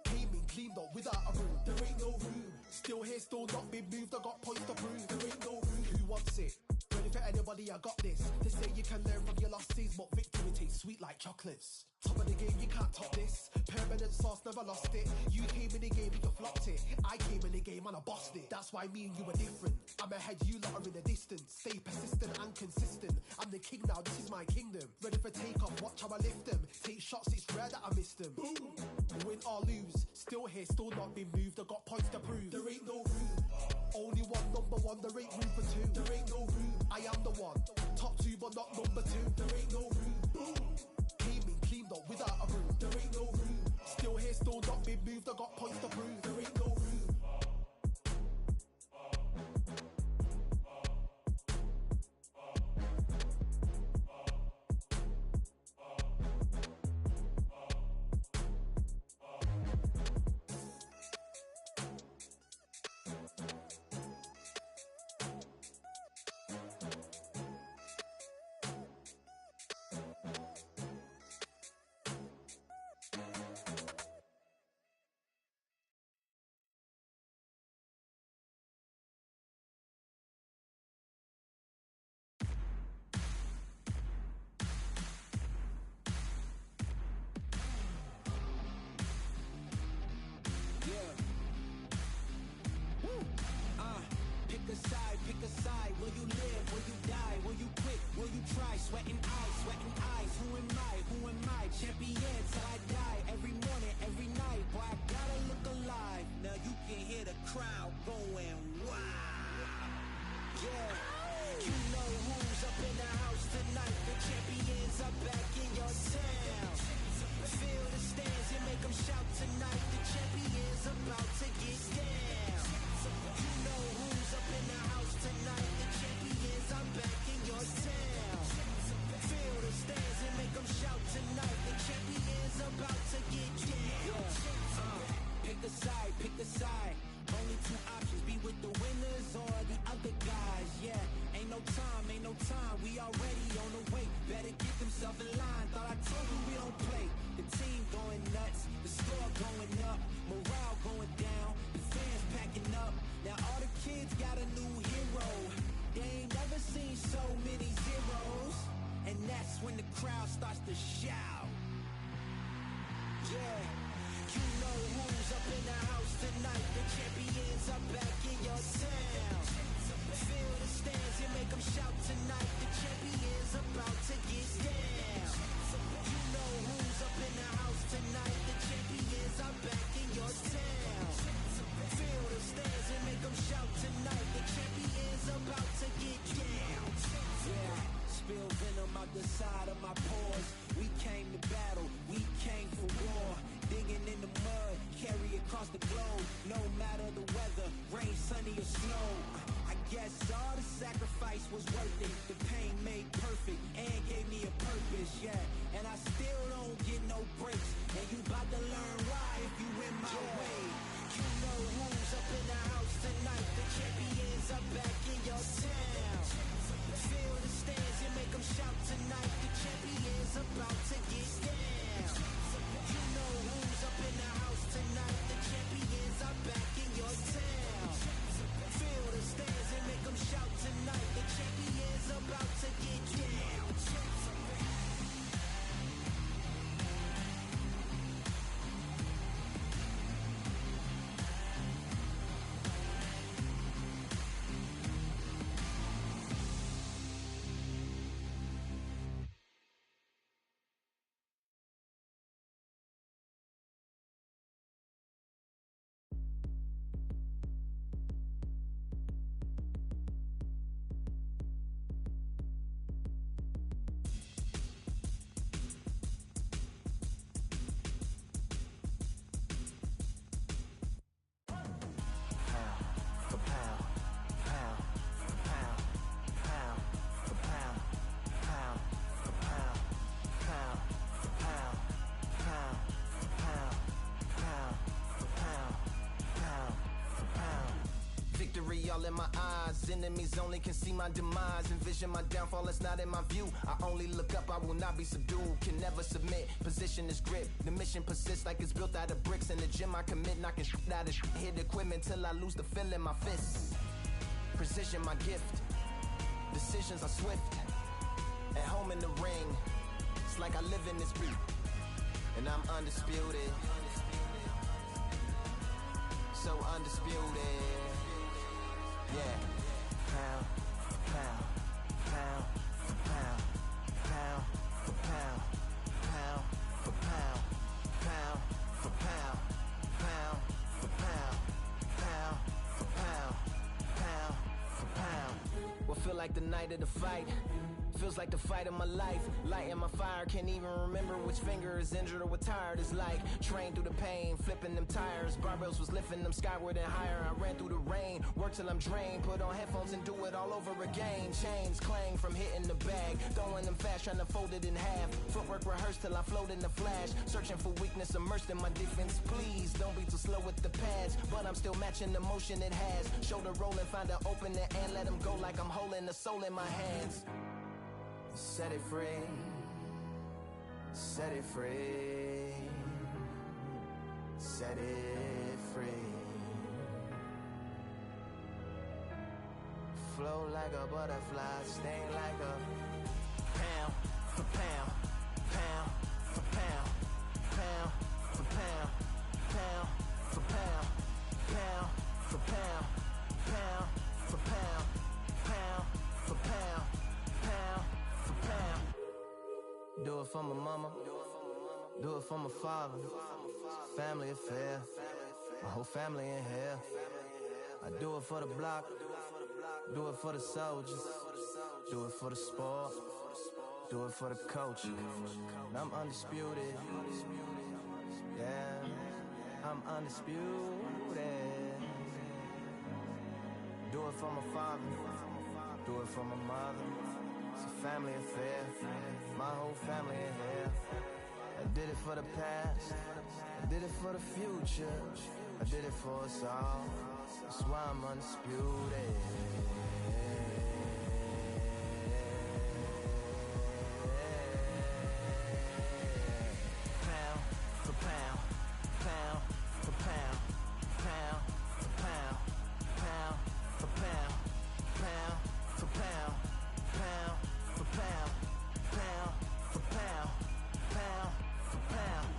Speaker 17: Came in, cleaned up without a broom. There ain't no room. Still here, still not been moved. I got points to prove. There ain't no room. Who wants it? Ready for anybody, I got this. They say you can learn from your losses, but victory tastes sweet like chocolates. Top of the game, you can't top this. Permanent sauce, never lost it. You came in the game, you flopped it. I came in the game and I bossed it. That's why me and you are different. I'm ahead, you lot are in the distance. Stay persistent and consistent. I'm the king now, this is my kingdom. Ready for takeoff, watch how I lift them. Take shots, it's rare that I miss them. Boom. Win or lose, still here, still not been moved. I got points to prove. There ain't no room. Only one number one, there ain't room for two. There ain't no room. I am the one. Top two, but not number two. There ain't no room. Boom. Came in, cleaned up without a broom. There ain't no room. Still here, still not been moved. I got points to prove. There ain't no room.
Speaker 10: Will you die? Will you quit? Will you try? Sweating eyes. Who am I? Champion till I die. Every morning, every night. Boy, I gotta look alive. Now you can hear the crowd going wow. Yeah. You know who's up in the house tonight. The champions are back in your town. Feel the stands and make them shout tonight. The champions about to get down. You know who's up in the house tonight. The champions are back in your town. Feel the stands and make them shout tonight. The champions about to get down. Pick a side. Only two options, be with the winners or the other guys. Yeah, ain't no time. We already on the way. Better get themselves in line. Thought I told you we don't play. The team going nuts, the score going up, morale going down, the fans packing up. Now all the kids got a new hero. They ain't never seen so many zeros. And that's when the crowd starts to shout. Yeah, you know who's up in the house tonight. The champions are back in your town. Feel the stands and make them shout tonight. The champions about to get down. You know who's up in the house tonight. The champions are back in your town. Feel the stands and make them shout tonight. The champions about to get down. Yeah, spill venom out the side of my pores. We came to battle, we came for war. Digging in the mud, carry across the globe. No matter the weather, rain, sunny or snow. I guess all the sacrifice was worth it. The pain made perfect and gave me a purpose, yeah. And I still don't get no breaks. And you bout to learn why if you in my way. You know who's up in the house tonight. The champions are back in your town. Feel the stands and make them shout tonight. The champions about to get down. You know who's up in the house tonight. The champions are back in your town. Feel the stands and make them shout tonight. The champions about to get down. All in my eyes, enemies only can see my demise. Envision my downfall, it's not in my view. I only look up, I will not be subdued. Can never submit, position is grip. The mission persists like it's built out of bricks. In the gym I commit, knocking shit out of shit. Hit equipment till I lose the feel in my fists. Precision my gift, decisions are swift. At home in the ring, it's like I live in this beat. And I'm undisputed, so undisputed. Yeah. Pound for pound, pound for pound, pound for pound, pound for pound, pound for pound, pound for pound, pound for pound, pound for pound. What feel like the night of the fight? Feels like the fight of my life. Lighting my fire, can't even remember which finger is injured or what tired is like. Train through the pain, flipping them tires. Barbells was lifting them skyward and higher. I ran through the rain, worked till I'm drained. Put on headphones and do it all over again. Chains clang from hitting the bag. Throwing them fast, trying to fold it in half. Footwork rehearsed till I float in the flash. Searching for weakness, immersed in my defense. Please, don't be too slow with the pads. But I'm still matching the motion it has. Shoulder rolling, find an opening and let them go like I'm holding the soul in my hands. Set it free, set it free, set it free. Flow like a butterfly, sting like a pound for pound, pound for pound, pound for pound, pound for pound, pound for pound, pound for pound, pound for pound. for my mama, do it for my father. Family affair, my whole family in here. I do it for the block, do it for the soldiers, do it for the sport, do it for the culture. And I'm undisputed, yeah, I'm undisputed. Do it for my father, do it for my mother. It's a family affair, my whole family in here. I did it for the past, I did it for the future, I did it for us all. That's why I'm undisputed. Pound for pound, pound for pound, pound for pound, pound for pound, pound for pound, pound for pound, pound for pound, pound for pound.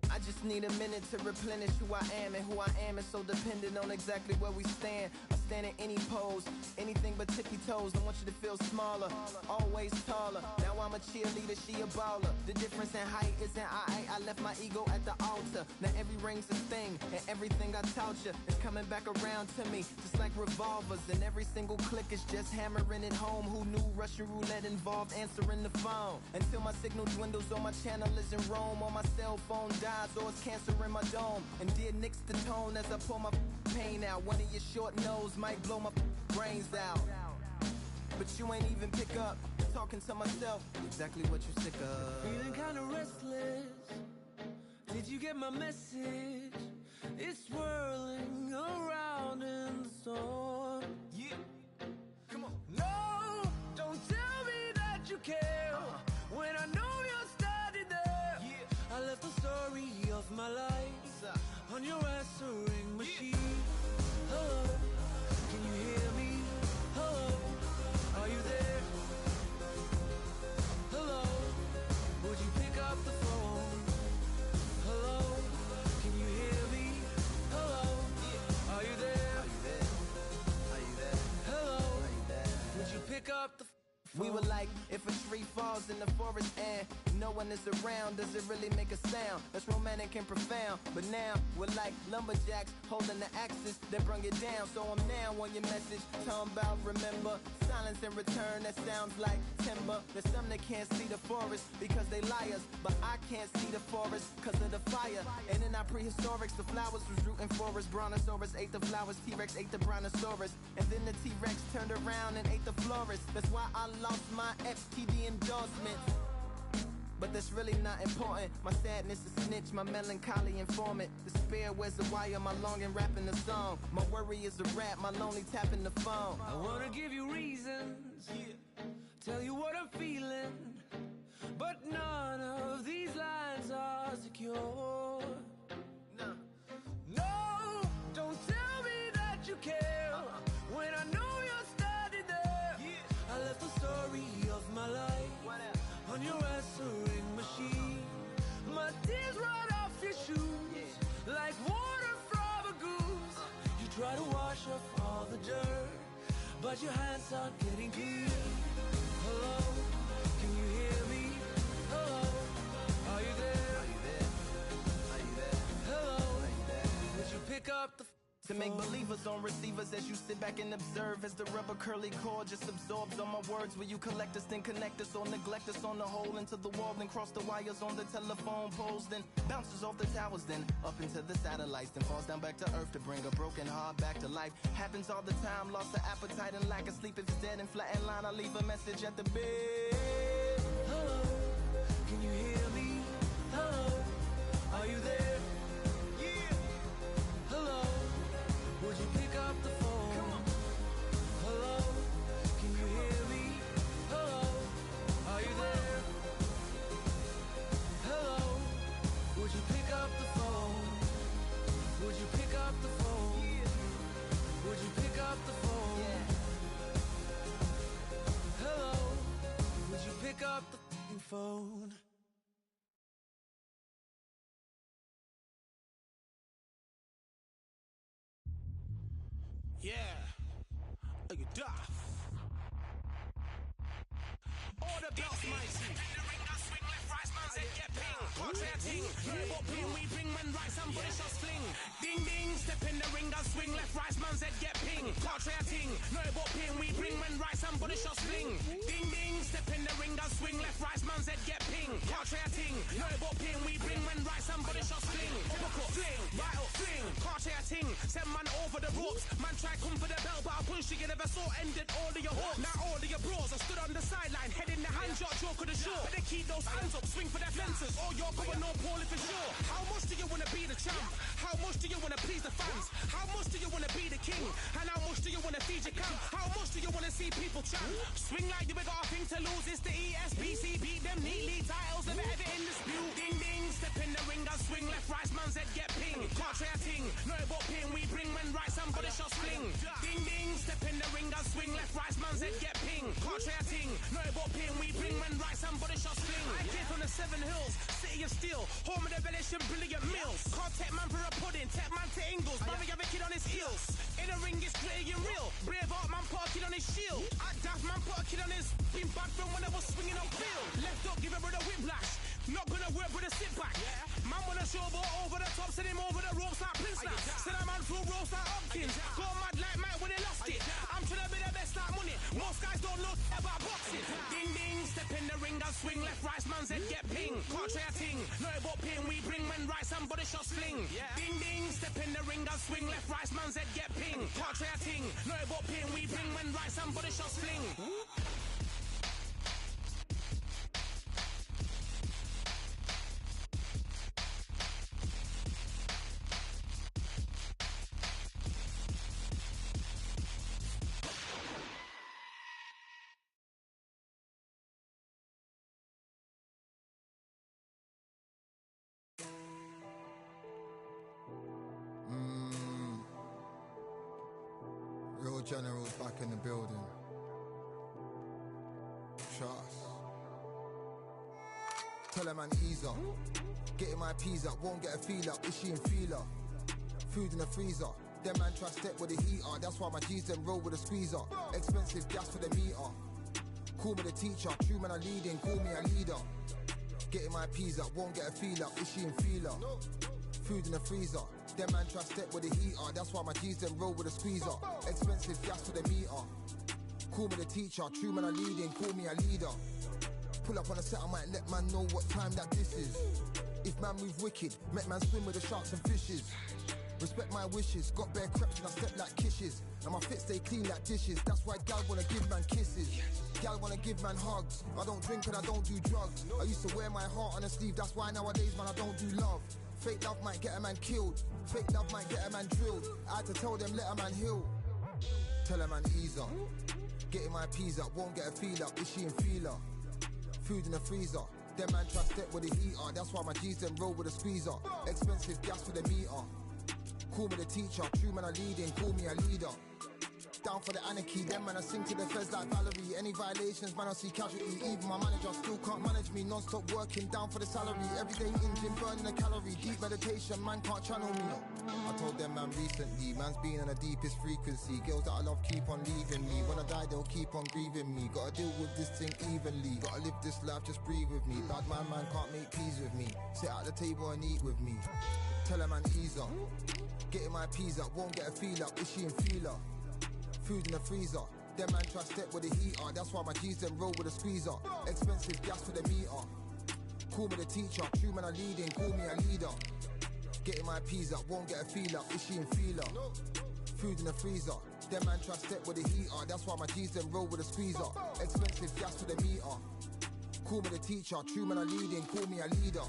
Speaker 10: I just need a minute to replenish who I am, and who I am is so dependent on exactly where we stand. I stand in any pose, anything but tippy toes. Don't want you to feel smaller, always taller. Now I'm a cheerleader, she a baller. The difference in height isn't I left my ego at the altar. Now every ring's a thing, and everything I taught you is coming back around to me, just like revolvers. And every single click is just hammering it home. Who knew Russian roulette involved answering the phone? Until my signal dwindles or my channel is in Rome, or my cell phone dies, or it's cancer in my dome. And dear nicks the tone as I pour my pain out. One of your short nose might blow my brains out, but you ain't even pick up. Talking to myself, exactly what you sick of.
Speaker 8: Feeling kinda restless. Did you get my message? It's swirling around in the storm.
Speaker 10: Yeah, come on.
Speaker 8: No, don't tell me that you care when I know you're standing there.
Speaker 10: Yeah.
Speaker 8: I left the story of my life on your answering machine. Hello, can you hear me? Hello, are you there? Hello, would you pick up the phone? Hello, can you hear me? Hello, are you there?
Speaker 10: Are you there?
Speaker 8: Hello, would you pick up the phone?
Speaker 10: We were like, if a tree falls in the forest and no one is around, does it really make a sound? That's romantic and profound. But now we're like lumberjacks holding the axes that bring it down. So I'm now on your message, talking about remember. Silence in return, that sounds like timber. There's some that can't see the forest because they liars, but I can't see the forest because of the fire. And in our prehistorics, the flowers was rooting for us. Brontosaurus ate the flowers, T-Rex ate the Brontosaurus. And then the T-Rex turned around and ate the florist. That's why I lost my FTD endorsement. But that's really not important. My sadness is snitch, my melancholy informant. Despair wears the wire, my longing rapping the song. My worry is a rap, my lonely tapping the phone.
Speaker 8: I wanna give you reasons, tell you what I'm feeling, but none of these lines are secure. No, don't tell me that you care when I know you're standing there. I left the story of my life on your answering machine. My tears run off your shoes like water from a goose. You try to wash off all the dirt, but your hands aren't getting clean. Hello, can you hear me? Hello, are you there?
Speaker 10: Are you there? Are you there?
Speaker 8: Hello,
Speaker 10: Are you there?
Speaker 8: would you pick up the
Speaker 10: To make believers on receivers as you sit back and observe as the rubber curly cord just absorbs all my words. Will you collect us, then connect us, or neglect us on the hole into the wall, then cross the wires on the telephone poles, then bounces off the towers, then up into the satellites, then falls down back to earth to bring a broken heart back to life. Happens all the time, lost of appetite and lack of sleep. If it's dead and flat in line, I leave a message at the bed.
Speaker 8: Hello, can you hear me? Hello, are you there? Hello, would you pick up the phone? Hello, can you hear me? Hello, are you there? Hello, would you pick up the phone? Would you pick up the phone? Would you pick up the phone? Hello, would you pick up the phone?
Speaker 1: Yeah, look at that. All the belts, mighty. Swing left, right, man's head get ping. Portrait ting, what ping we bring when right, somebody shot fling. Ding ding, step in the ring, and swing left, right, man's head get ping. Portrait ting, what ping we bring when right, somebody shot fling. Ding ding, step in the ring, and swing left, right, man's head get ping. Portrait ting, what ping we bring when right, somebody shot fling. Typical fling, right up fling. Portrait ting, send man over the ropes. Man try come for the belt, but I punch you never saw ended all of your hopes. Now all of your bros are stood on the sideline, head in the hand, shot joke of the show. Better keep those hands up, swing for their fences. Oh, you're going no poorly for sure. How much do you wanna be the champ? How much do you wanna please the fans? How much do you wanna be the king? And how much do you wanna feed your camp? How much do you wanna see people champ? Swing like you ain't got a thing to lose. It's the ESBC, beat them neatly. Titles never ever in dispute. Ding ding, step in the ring and swing left, right, man's head get ping. Can't try a ting, no but ping we bring when right, somebody shot fling. Ding ding, step in the ring and swing left, right, man's head get ping. Can't try a ting, no but ping we bring when right, somebody shot fling. I came from the 7 hills, city of steel. things. Go mad like Mike when they lost it. I'm trying to be the best like money. Most guys don't know about boxing. Ding ding, step in the ring and swing left, right, man's head get ping. Can't try a ting, know about pain. We bring men right, somebody shot sling. Ding ding, step in the ring and swing left, right, man's head get ping. Can't try a ting, know about pain. We bring men right, somebody shot sling.
Speaker 4: Real generals back in the building. Trust. Tell a man ease up. Getting my peas up, won't get a feel up. Is she in feeler? Food in the freezer. Them man try step with the heater. That's why my G's them roll with a squeezer. Expensive gas for the meter. Call me the teacher. True man I leading, call me a leader. Getting my peas up, won't get a feel up. Is she in feeler? Food in the freezer. Them man try step with the heater. That's why my G's them roll with a squeezer. Expensive gas for the meter. Call me the teacher. True man I leading, call me a leader. Pull up on a set, I might let man know what time that this is. If man move wicked, make man swim with the sharks and fishes. Respect my wishes, got bare creps and I step like kisses. And my fit stay clean like dishes. That's why gal wanna give man kisses. Gal wanna give man hugs. I don't drink and I don't do drugs. I used to wear my heart on a sleeve. That's why nowadays man I don't do love. Fake love might get a man killed. Fake love might get a man drilled. I had to tell them let a man heal. Tell a man ease up. Getting my peas up, won't get a feel up. Is she in feeler? Food in the freezer. Them man try step with the heater. That's why my G's them roll with a squeezer. Expensive gas for the meter. Call me the teacher. True man I leading, call me a leader. Down for the anarchy, them man I sing to the feds like Valerie. Any violations, man I see casualty. Even my manager still can't manage me. Non-stop working, down for the salary. Everyday engine, burning a calorie. Deep meditation, man can't channel me. I told them man recently, man's been on the deepest frequency. Girls that I love keep on leaving me. When I die they'll keep on grieving me. Gotta deal with this thing evenly. Gotta live this life, just breathe with me. Bad man can't make peace with me. Sit at the table and eat with me. Tell a man ease up. Getting my peas up, won't get a feel up. Is she in feeler? Food in the freezer. Them man try step with the heater. That's why my G's them roll with a squeezer. Expensive gas for the meter. Call me the teacher. True man I leading, call me a leader. Getting my peas up, won't get a feel up. Is she in feeler? Food in the freezer. Them man try step with the heater. That's why my G's them roll with a squeezer. Expensive gas for the meter. Call me the teacher. True man I leading, call me a leader.